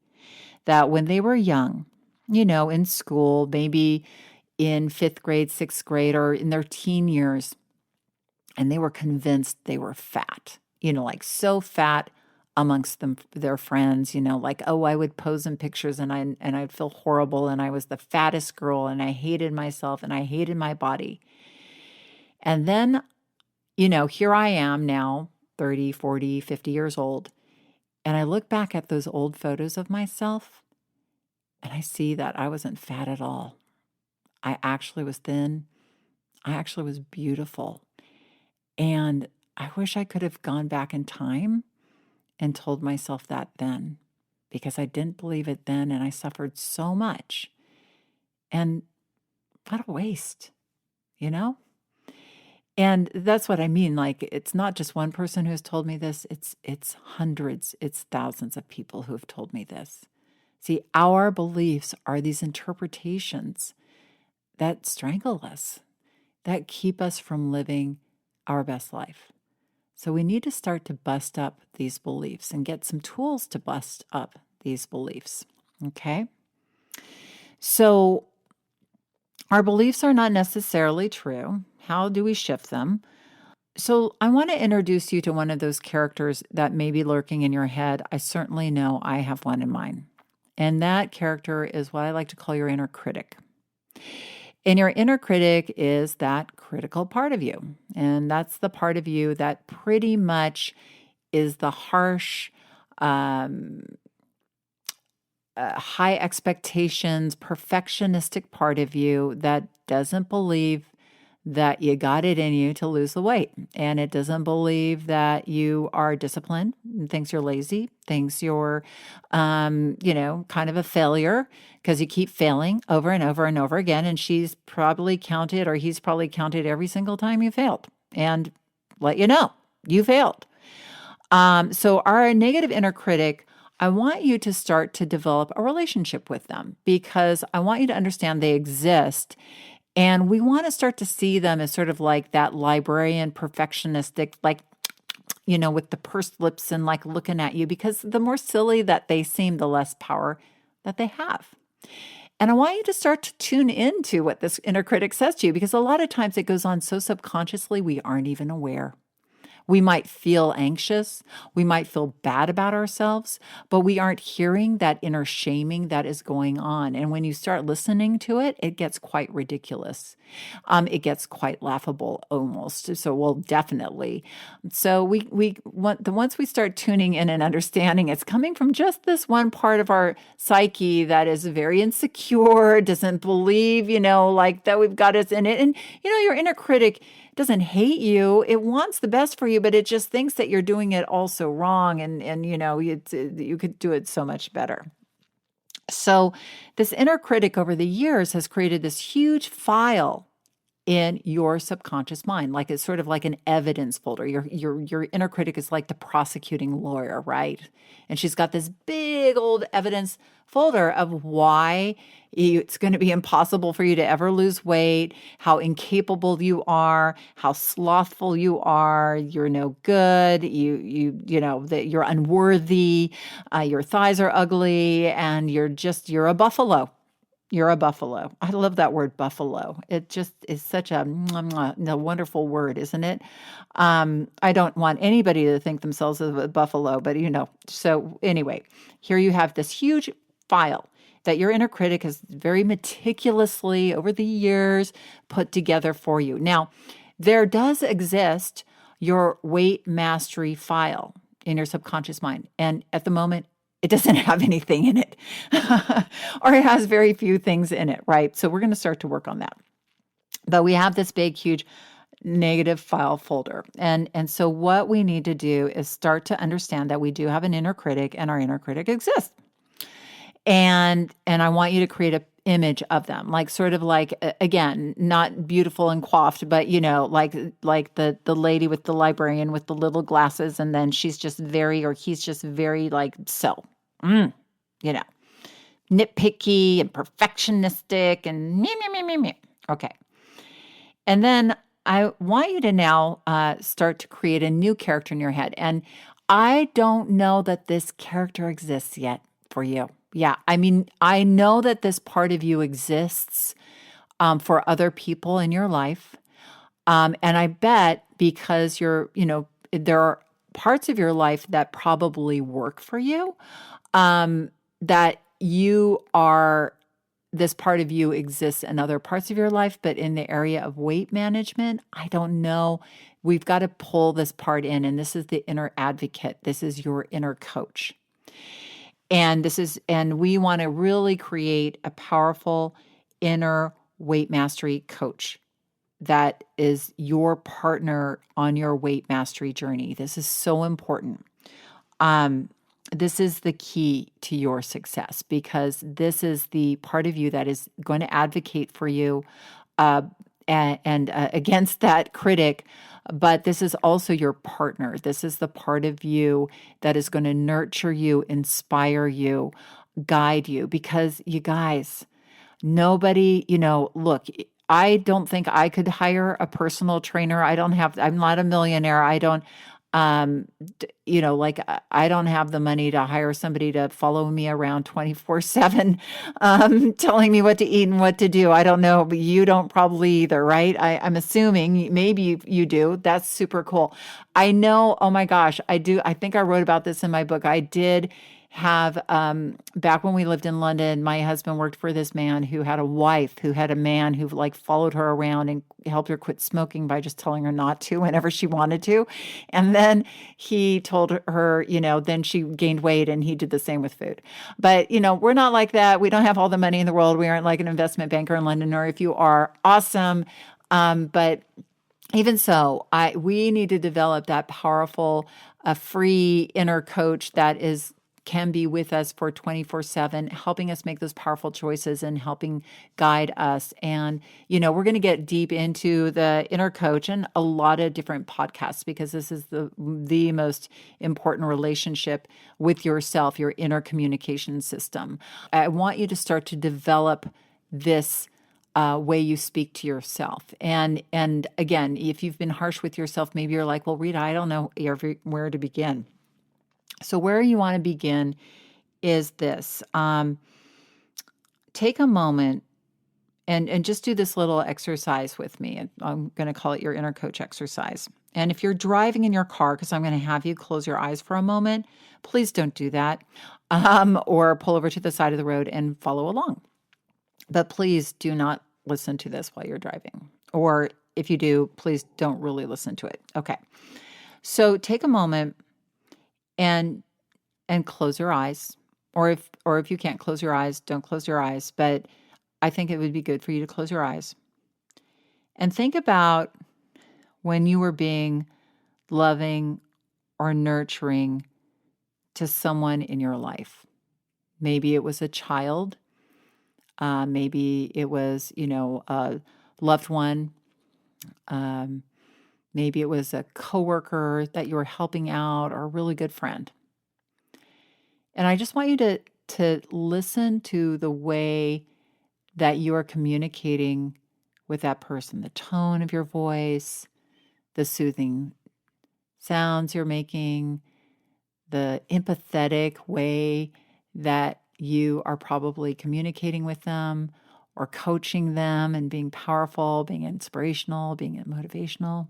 that when they were young, in school, maybe in 5th grade, 6th grade, or in their teen years, and they were convinced they were fat, like so fat amongst their friends, like, oh, I would pose in pictures and I'd feel horrible and I was the fattest girl and I hated myself and I hated my body. And then, here I am now, 30, 40, 50 years old, and I look back at those old photos of myself and I see that I wasn't fat at all. I actually was thin. I actually was beautiful. And I wish I could have gone back in time and told myself that then, because I didn't believe it then and I suffered so much. And what a waste, And that's what I mean. Like, it's not just one person who's told me this. It's hundreds, it's thousands of people who have told me this. See, our beliefs are these interpretations that strangle us, that keep us from living our best life. So we need to start to bust up these beliefs and get some tools to bust up these beliefs. Okay? So our beliefs are not necessarily true. How do we shift them? So I want to introduce you to one of those characters that may be lurking in your head. I certainly know I have one in mind. And that character is what I like to call your inner critic. And your inner critic is that critical part of you. And that's the part of you that pretty much is the harsh, um, high expectations, perfectionistic part of you that doesn't believe that you got it in you to lose the weight. And it doesn't believe that you are disciplined, thinks you're lazy, thinks you're, kind of a failure because you keep failing over and over and over again. And she's probably counted, or he's probably counted every single time you failed and let you know you failed. So our negative inner critic, I want you to start to develop a relationship with them because I want you to understand they exist. And we want to start to see them as sort of like that librarian, perfectionistic, like, with the pursed lips and like looking at you, because the more silly that they seem, the less power that they have. And I want you to start to tune into what this inner critic says to you, because a lot of times it goes on so subconsciously, we aren't even aware. We might feel anxious. We might feel bad about ourselves, but we aren't hearing that inner shaming that is going on. And when you start listening to it, it gets quite ridiculous. It gets quite laughable almost. So, well, definitely. So we want once we start tuning in and understanding it's coming from just this one part of our psyche that is very insecure, doesn't believe, like that we've got us in it. And, your inner critic doesn't hate you. It wants the best for you, but it just thinks that you're doing it all so wrong. And you could do it so much better. So this inner critic over the years has created this huge file in your subconscious mind. Like it's sort of like an evidence folder. Your inner critic is like the prosecuting lawyer, right? And she's got this big old evidence folder of why it's going to be impossible for you to ever lose weight, how incapable you are, how slothful you are, you're no good, that you're unworthy, your thighs are ugly, and you're a buffalo. You're a buffalo. I love that word buffalo. It just is such a wonderful word, isn't it? I don't want anybody to think themselves as a buffalo, but So anyway, here you have this huge file that your inner critic has very meticulously over the years put together for you. Now, there does exist your weight mastery file in your subconscious mind. And at the moment, it doesn't have anything in it, or it has very few things in it, right? So we're going to start to work on that. But we have this big, huge negative file folder. And so what we need to do is start to understand that we do have an inner critic and our inner critic exists. And I want you to create an image of them, like sort of like, again, not beautiful and coiffed, but like the lady with the librarian with the little glasses, and then she's just he's just very like you know, nitpicky and perfectionistic and me. Okay. And then I want you to now start to create a new character in your head. And I don't know that this character exists yet for you. Yeah. I mean, I know that this part of you exists for other people in your life. And I bet because there are parts of your life that probably work for you, that this part of you exists in other parts of your life, but in the area of weight management, I don't know. We've got to pull this part in, and this is the inner advocate. This is your inner coach. And we want to really create a powerful inner weight mastery coach that is your partner on your weight mastery journey. This is so important. This is the key to your success, because this is the part of you that is going to advocate for you and against that critic. But this is also your partner. This is the part of you that is going to nurture you, inspire you, guide you, because you guys, nobody, look, I don't think I could hire a personal trainer. I'm not a millionaire. Like I don't have the money to hire somebody to follow me around 24/7, telling me what to eat and what to do. I don't know, but you don't probably either, right? I'm assuming maybe you do. That's super cool. I know, oh my gosh, I do. I think I wrote about this in my book. I did have, back when we lived in London, my husband worked for this man who had a wife who had a man who like followed her around and helped her quit smoking by just telling her not to whenever she wanted to. And then he told her, then she gained weight and he did the same with food. But, we're not like that. We don't have all the money in the world. We aren't like an investment banker in London, or if you are, awesome. But even so, we need to develop that powerful, free inner coach that can be with us for 24/7, helping us make those powerful choices and helping guide us. And, we're going to get deep into the inner coach and a lot of different podcasts, because this is the most important relationship with yourself, your inner communication system. I want you to start to develop this way you speak to yourself. And again, if you've been harsh with yourself, maybe you're like, well, Rita, I don't know where to begin. So where you want to begin is this. Take a moment and just do this little exercise with me. And I'm going to call it your inner coach exercise. And if you're driving in your car, because I'm going to have you close your eyes for a moment, please don't do that. Or pull over to the side of the road and follow along. But please do not listen to this while you're driving. Or if you do, please don't really listen to it. Okay. So take a moment and close your eyes. Or if you can't close your eyes, don't close your eyes. But I think it would be good for you to close your eyes. And think about when you were being loving or nurturing to someone in your life. Maybe it was a child. Maybe it was, a loved one. Maybe it was a coworker that you were helping out, or a really good friend. And I just want you to listen to the way that you are communicating with that person, the tone of your voice, the soothing sounds you're making, the empathetic way that you are probably communicating with them or coaching them and being powerful, being inspirational, being motivational.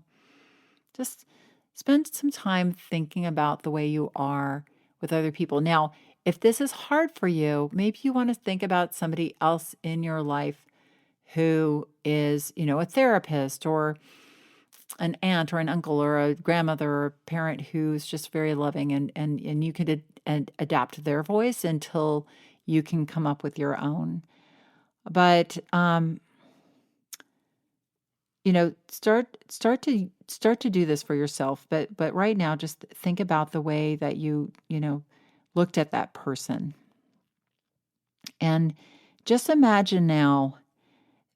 Just spend some time thinking about the way you are with other people. Now, if this is hard for you, maybe you want to think about somebody else in your life who is, a therapist or an aunt or an uncle or a grandmother or a parent who's just very loving, and you could adapt their voice until you can come up with your own. But start to do this for yourself. But right now, just think about the way that you looked at that person, and just imagine now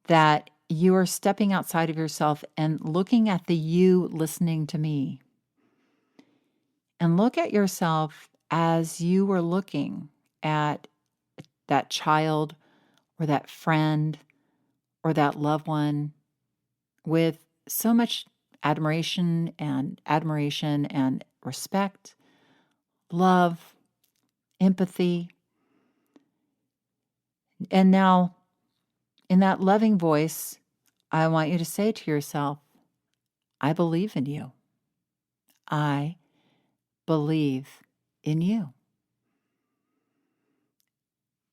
that you are stepping outside of yourself and looking at the you listening to me. And look at yourself as you were looking at that child or that friend or that loved one with so much admiration and respect, love, empathy. And now, in that loving voice, I want you to say to yourself, I believe in you. I believe in you.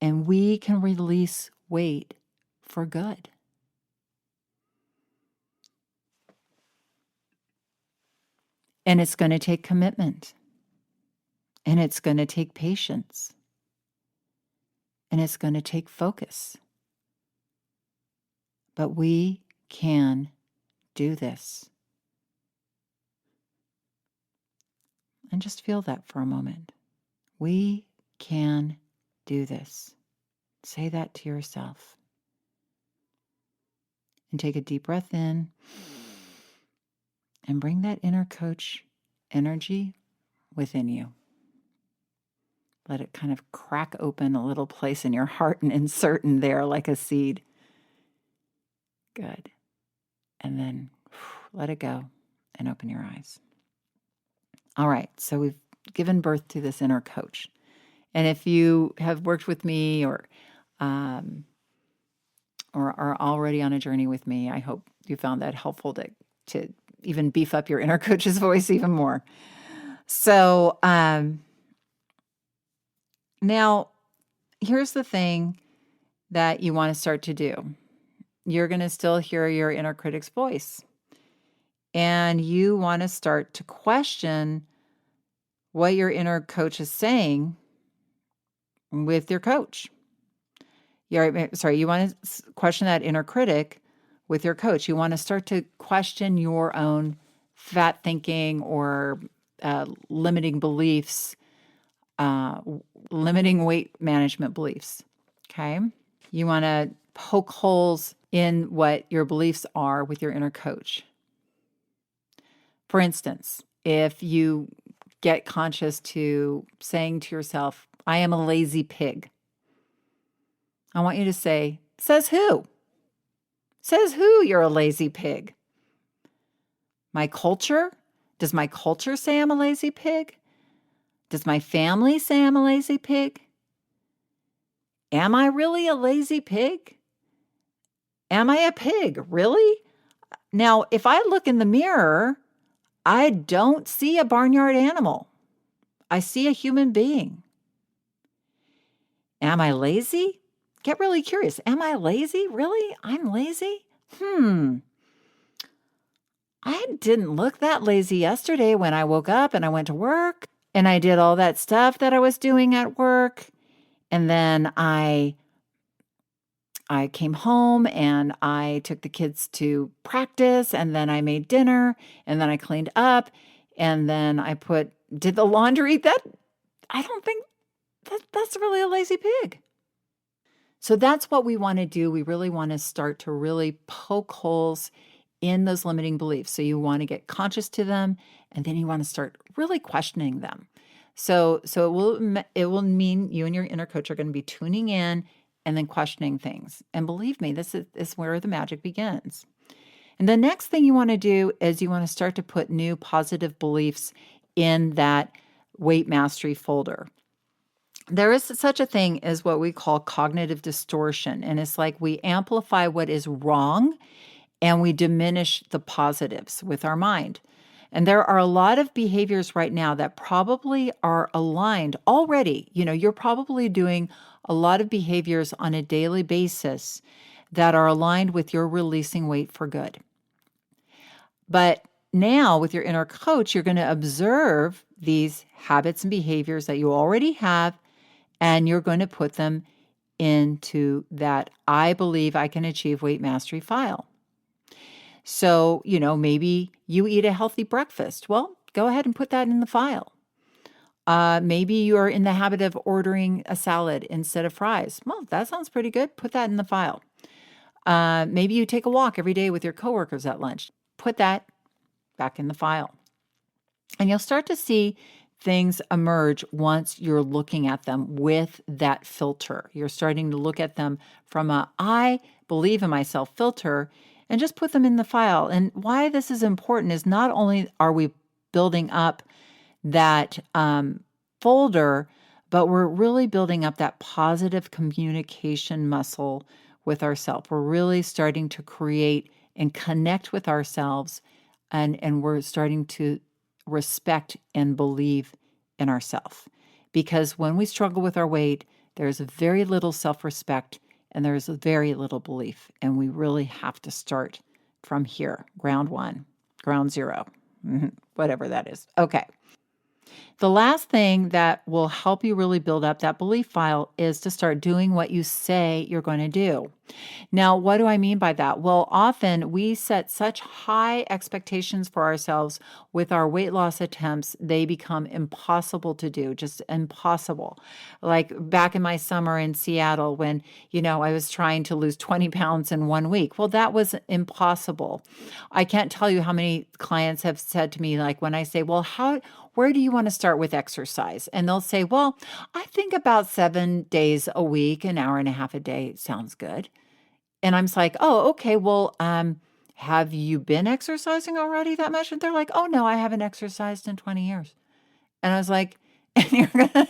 And we can release weight for good. And it's going to take commitment. And it's going to take patience. And it's going to take focus. But we can do this. And just feel that for a moment. We can do this. Say that to yourself. And take a deep breath in. And bring that inner coach energy within you. Let it kind of crack open a little place in your heart and insert in there like a seed. Good. And then let it go and open your eyes. All right, so we've given birth to this inner coach. And if you have worked with me um, or are already on a journey with me, I hope you found that helpful to even beef up your inner coach's voice even more. So now here's the thing that you want to start to do. You're going to still hear your inner critic's voice. And you want to start to question what your inner coach is saying with your coach. You want to question that inner critic with your coach. You want to start to question your own fat thinking or limiting beliefs, limiting weight management beliefs. Okay. You want to poke holes in what your beliefs are with your inner coach. For instance, if you get conscious to saying to yourself, I am a lazy pig, I want you to say, says who? Says who you're a lazy pig? My culture? Does my culture say I'm a lazy pig? Does my family say I'm a lazy pig? Am I really a lazy pig? Am I a pig? Really? Now, if I look in the mirror, I don't see a barnyard animal. I see a human being. Am I lazy? Get really curious. Am I lazy? Really? I'm lazy? I didn't look that lazy yesterday when I woke up and I went to work and I did all that stuff that I was doing at work. And then I came home and I took the kids to practice and then I made dinner and then I cleaned up and then I did the laundry. I don't think that's really a lazy pig. So that's what we want to do. We really want to start to really poke holes in those limiting beliefs. So you want to get conscious to them, and then you want to start really questioning them. So it will mean you and your inner coach are going to be tuning in and then questioning things. And believe me, this is where the magic begins. And the next thing you want to do is you want to start to put new positive beliefs in that weight mastery folder. There is such a thing as what we call cognitive distortion. And it's like we amplify what is wrong and we diminish the positives with our mind. And there are a lot of behaviors right now that probably are aligned already. You're probably doing a lot of behaviors on a daily basis that are aligned with your releasing weight for good. But now with your inner coach, you're going to observe these habits and behaviors that you already have, and you're going to put them into that I believe I can achieve weight mastery file. So, maybe you eat a healthy breakfast. Well, go ahead and put that in the file. Maybe you are in the habit of ordering a salad instead of fries. Well, that sounds pretty good. Put that in the file. Maybe you take a walk every day with your coworkers at lunch. Put that back in the file. And you'll start to see things emerge once you're looking at them with that filter. You're starting to look at them from a I believe in myself filter and just put them in the file. And why this is important is not only are we building up that folder, but we're really building up that positive communication muscle with ourselves. We're really starting to create and connect with ourselves, and we're starting to respect and believe in ourselves. Because when we struggle with our weight, there's very little self-respect and there's very little belief. And we really have to start from here, ground one, ground zero, whatever that is. Okay. The last thing that will help you really build up that belief file is to start doing what you say you're going to do. Now, what do I mean by that? Well, often we set such high expectations for ourselves with our weight loss attempts, they become impossible to do, just impossible. Like back in my summer in Seattle when, I was trying to lose 20 pounds in 1 week. Well, that was impossible. I can't tell you how many clients have said to me, like when I say, well, where do you want to start with exercise? And they'll say, well, I think about 7 days a week, an hour and a half a day sounds good. And I'm like, oh, okay, well, have you been exercising already that much? And they're like, oh, no, I haven't exercised in 20 years. And I was like, and you're going to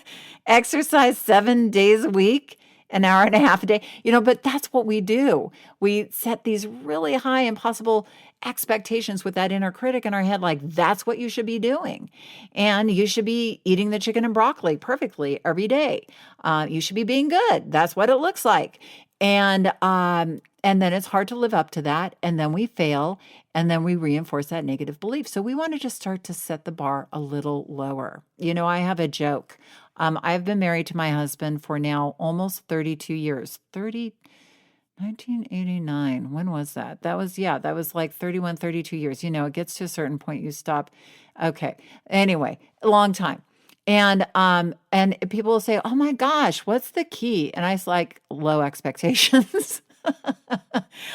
exercise 7 days a week, an hour and a half a day, but that's what we do. We set these really high, impossible expectations with that inner critic in our head, like that's what you should be doing. And you should be eating the chicken and broccoli perfectly every day. You should be being good. That's what it looks like. And then it's hard to live up to that. And then we fail. And then we reinforce that negative belief. So we want to just start to set the bar a little lower. I have a joke. I've been married to my husband for now almost 32 years. 1989. When was that? That was like 31, 32 years. It gets to a certain point, you stop. Okay. Anyway, a long time. And people will say, "Oh my gosh, what's the key?" And I was like, low expectations.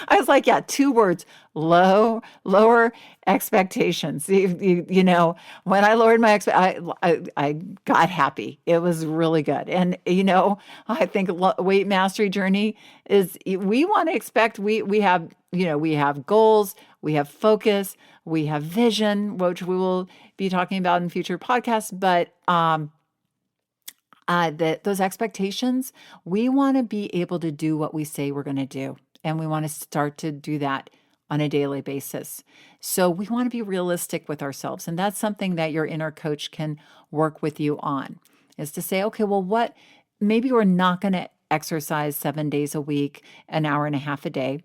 I was like, yeah, 2 words, lower expectations. When I lowered my I got happy. It was really good. And, I think weight mastery journey is, we want to expect, we have, we have goals, we have focus, we have vision, which we will be talking about in future podcasts. But, those expectations, we want to be able to do what we say we're going to do. And we want to start to do that on a daily basis. So we want to be realistic with ourselves. And that's something that your inner coach can work with you on, is to say, okay, well, maybe we're not going to exercise 7 days a week, an hour and a half a day.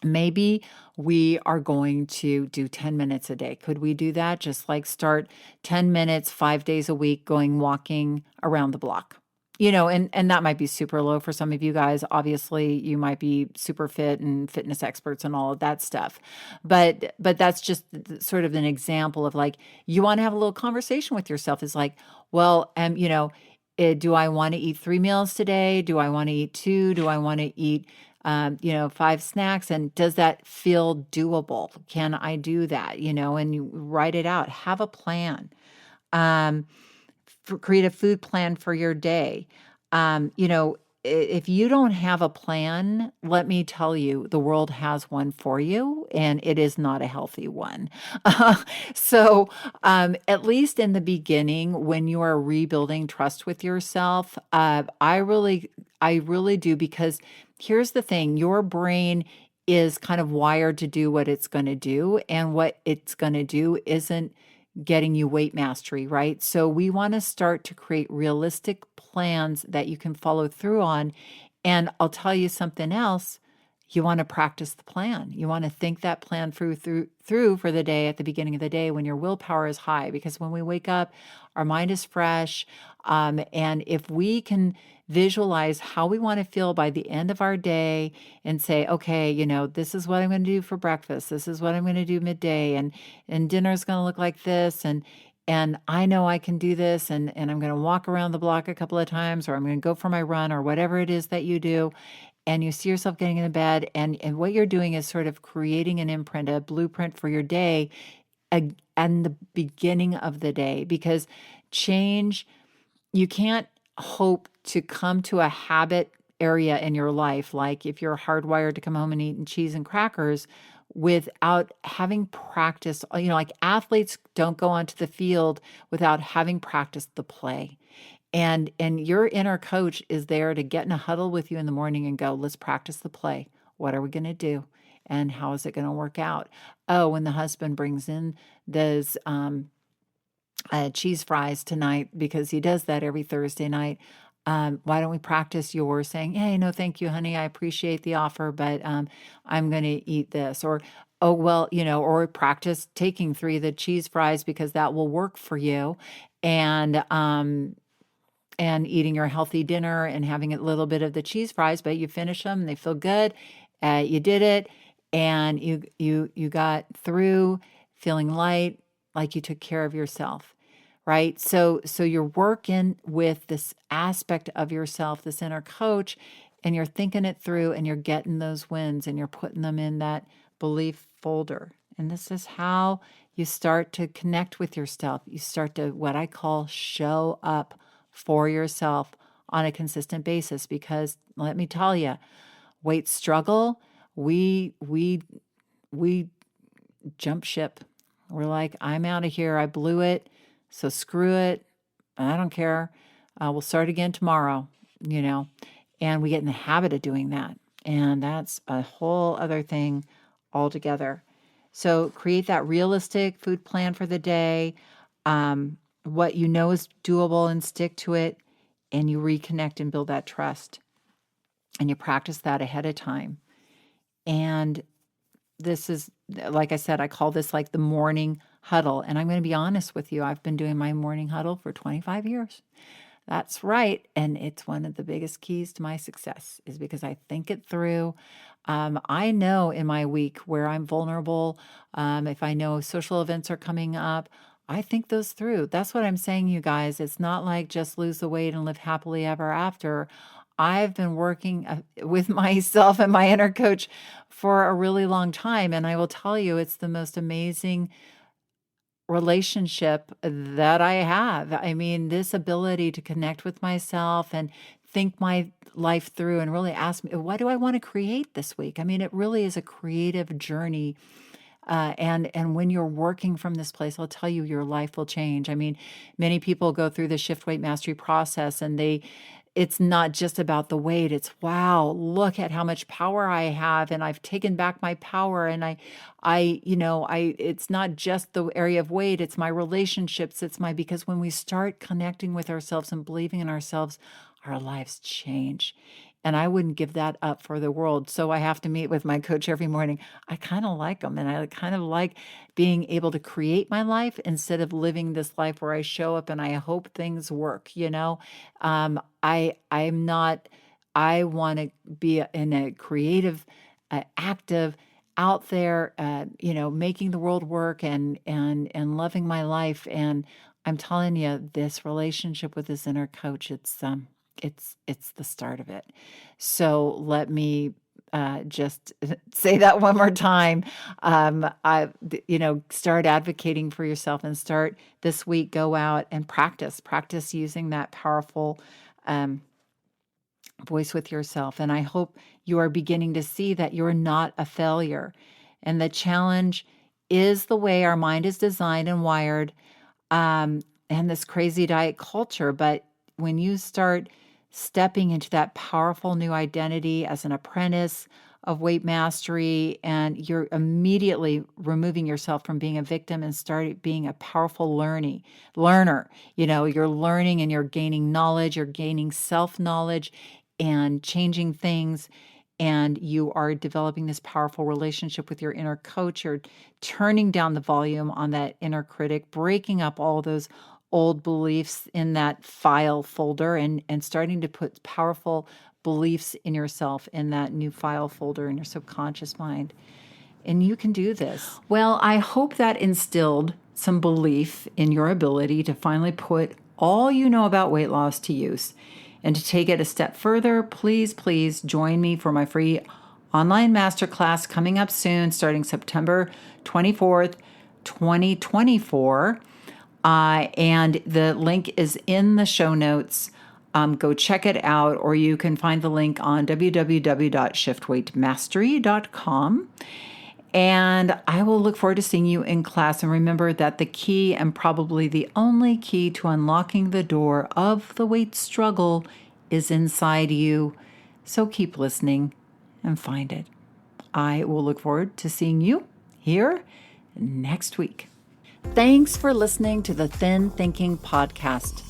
Maybe we are going to do 10 minutes a day. Could we do that? Just like start 10 minutes, 5 days a week, going walking around the block. And that might be super low for some of you guys. Obviously, you might be super fit and fitness experts and all of that stuff. But that's just sort of an example of, like, you want to have a little conversation with yourself. Is like, well, do I want to eat 3 meals today? Do I want to eat 2? Do I want to eat 5 snacks? And does that feel doable? Can I do that? And you write it out, have a plan, create a food plan for your day. If you don't have a plan, let me tell you, the world has one for you, and it is not a healthy one. So, at least in the beginning, when you are rebuilding trust with yourself, I really do, because here's the thing, your brain is kind of wired to do what it's going to do, and what it's going to do isn't getting you weight mastery, right? So we want to start to create realistic plans that you can follow through on. And I'll tell you something else. You want to practice the plan. You want to think that plan through for the day at the beginning of the day when your willpower is high, because when we wake up, our mind is fresh. And if we can visualize how we want to feel by the end of our day and say, okay, this is what I'm going to do for breakfast. This is what I'm going to do midday, and dinner is going to look like this. And I know I can do this, and I'm going to walk around the block a couple of times, or I'm going to go for my run, or whatever it is that you do. And you see yourself getting into bed, and what you're doing is sort of creating an imprint, a blueprint for your day and the beginning of the day. Because change, you can't hope to come to a habit area in your life, like if you're hardwired to come home and eat cheese and crackers, without having practiced. Like athletes don't go onto the field without having practiced the play. And your inner coach is there to get in a huddle with you in the morning and go, let's practice the play. What are we going to do? And how is it going to work out? Oh, when the husband brings in those cheese fries tonight, because he does that every Thursday night, why don't we practice yours saying, hey, no, thank you, honey. I appreciate the offer, but I'm going to eat this. Or, oh, well, or practice taking 3 of the cheese fries, because that will work for you. And eating your healthy dinner and having a little bit of the cheese fries, but you finish them and they feel good. You did it, and you got through feeling light, like you took care of yourself, right? So you're working with this aspect of yourself, this inner coach, and you're thinking it through, and you're getting those wins, and you're putting them in that belief folder. And this is how you start to connect with yourself. You start to, what I call, show up for yourself on a consistent basis. Because let me tell you, weight struggle, we jump ship. We're like, I'm out of here. I blew it. So screw it. I don't care. We'll start again tomorrow, and we get in the habit of doing that. And that's a whole other thing altogether. So create that realistic food plan for the day, what you know is doable, and stick to it. And you reconnect and build that trust. And you practice that ahead of time. And this is, like I said, I call this like the morning huddle. And I'm going to be honest with you, I've been doing my morning huddle for 25 years. That's right. And it's one of the biggest keys to my success is because I think it through. I know in my week where I'm vulnerable, if I know social events are coming up, I think those through. That's what I'm saying, you guys. It's not like just lose the weight and live happily ever after. I've been working with myself and my inner coach for a really long time. And I will tell you, it's the most amazing relationship that I have. I mean, this ability to connect with myself and think my life through and really ask me, what do I want to create this week? I mean, it really is a creative journey. And when you're working from this place, I'll tell you, your life will change. I mean, many people go through the shift weight mastery process and it's not just about the weight. It's, wow, look at how much power I have. And I've taken back my power. And it's not just the area of weight. It's my relationships. Because when we start connecting with ourselves and believing in ourselves, our lives change. And I wouldn't give that up for the world. So I have to meet with my coach every morning. I kind of like them. And I kind of like being able to create my life instead of living this life where I show up and I hope things work, I want to be in a creative, active, out there, making the world work and loving my life. And I'm telling you, this relationship with this inner coach, it's the start of it. So let me just say that one more time. Start advocating for yourself and start this week, go out and practice using that powerful voice with yourself. And I hope you are beginning to see that you're not a failure. And the challenge is the way our mind is designed and wired, and this crazy diet culture. But when you start stepping into that powerful new identity as an apprentice of weight mastery, and you're immediately removing yourself from being a victim and start being a powerful learner. You're learning and you're gaining knowledge, you're gaining self-knowledge and changing things. And you are developing this powerful relationship with your inner coach. You're turning down the volume on that inner critic, breaking up all those old beliefs in that file folder and starting to put powerful beliefs in yourself in that new file folder in your subconscious mind. And you can do this. Well, I hope that instilled some belief in your ability to finally put all you know about weight loss to use. And to take it a step further, please join me for my free online masterclass coming up soon, starting September 24th, 2024. And the link is in the show notes. Go check it out, or you can find the link on www.shiftweightmastery.com. And I will look forward to seeing you in class. And remember that the key, and probably the only key to unlocking the door of the weight struggle, is inside you. So keep listening and find it. I will look forward to seeing you here next week. Thanks for listening to the Thin Thinking Podcast.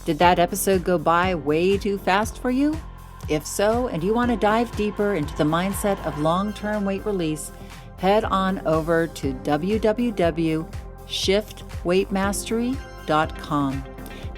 Did that episode go by way too fast for you? If so, and you want to dive deeper into the mindset of long-term weight release, head on over to www.shiftweightmastery.com.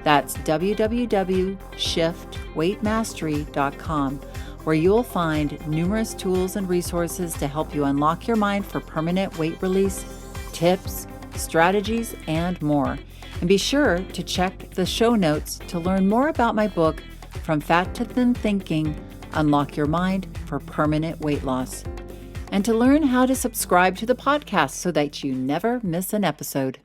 That's www.shiftweightmastery.com, where you'll find numerous tools and resources to help you unlock your mind for permanent weight release, tips, strategies, and more. And be sure to check the show notes to learn more about my book, From Fat to Thin Thinking, Unlock Your Mind for Permanent Weight Loss, and to learn how to subscribe to the podcast so that you never miss an episode.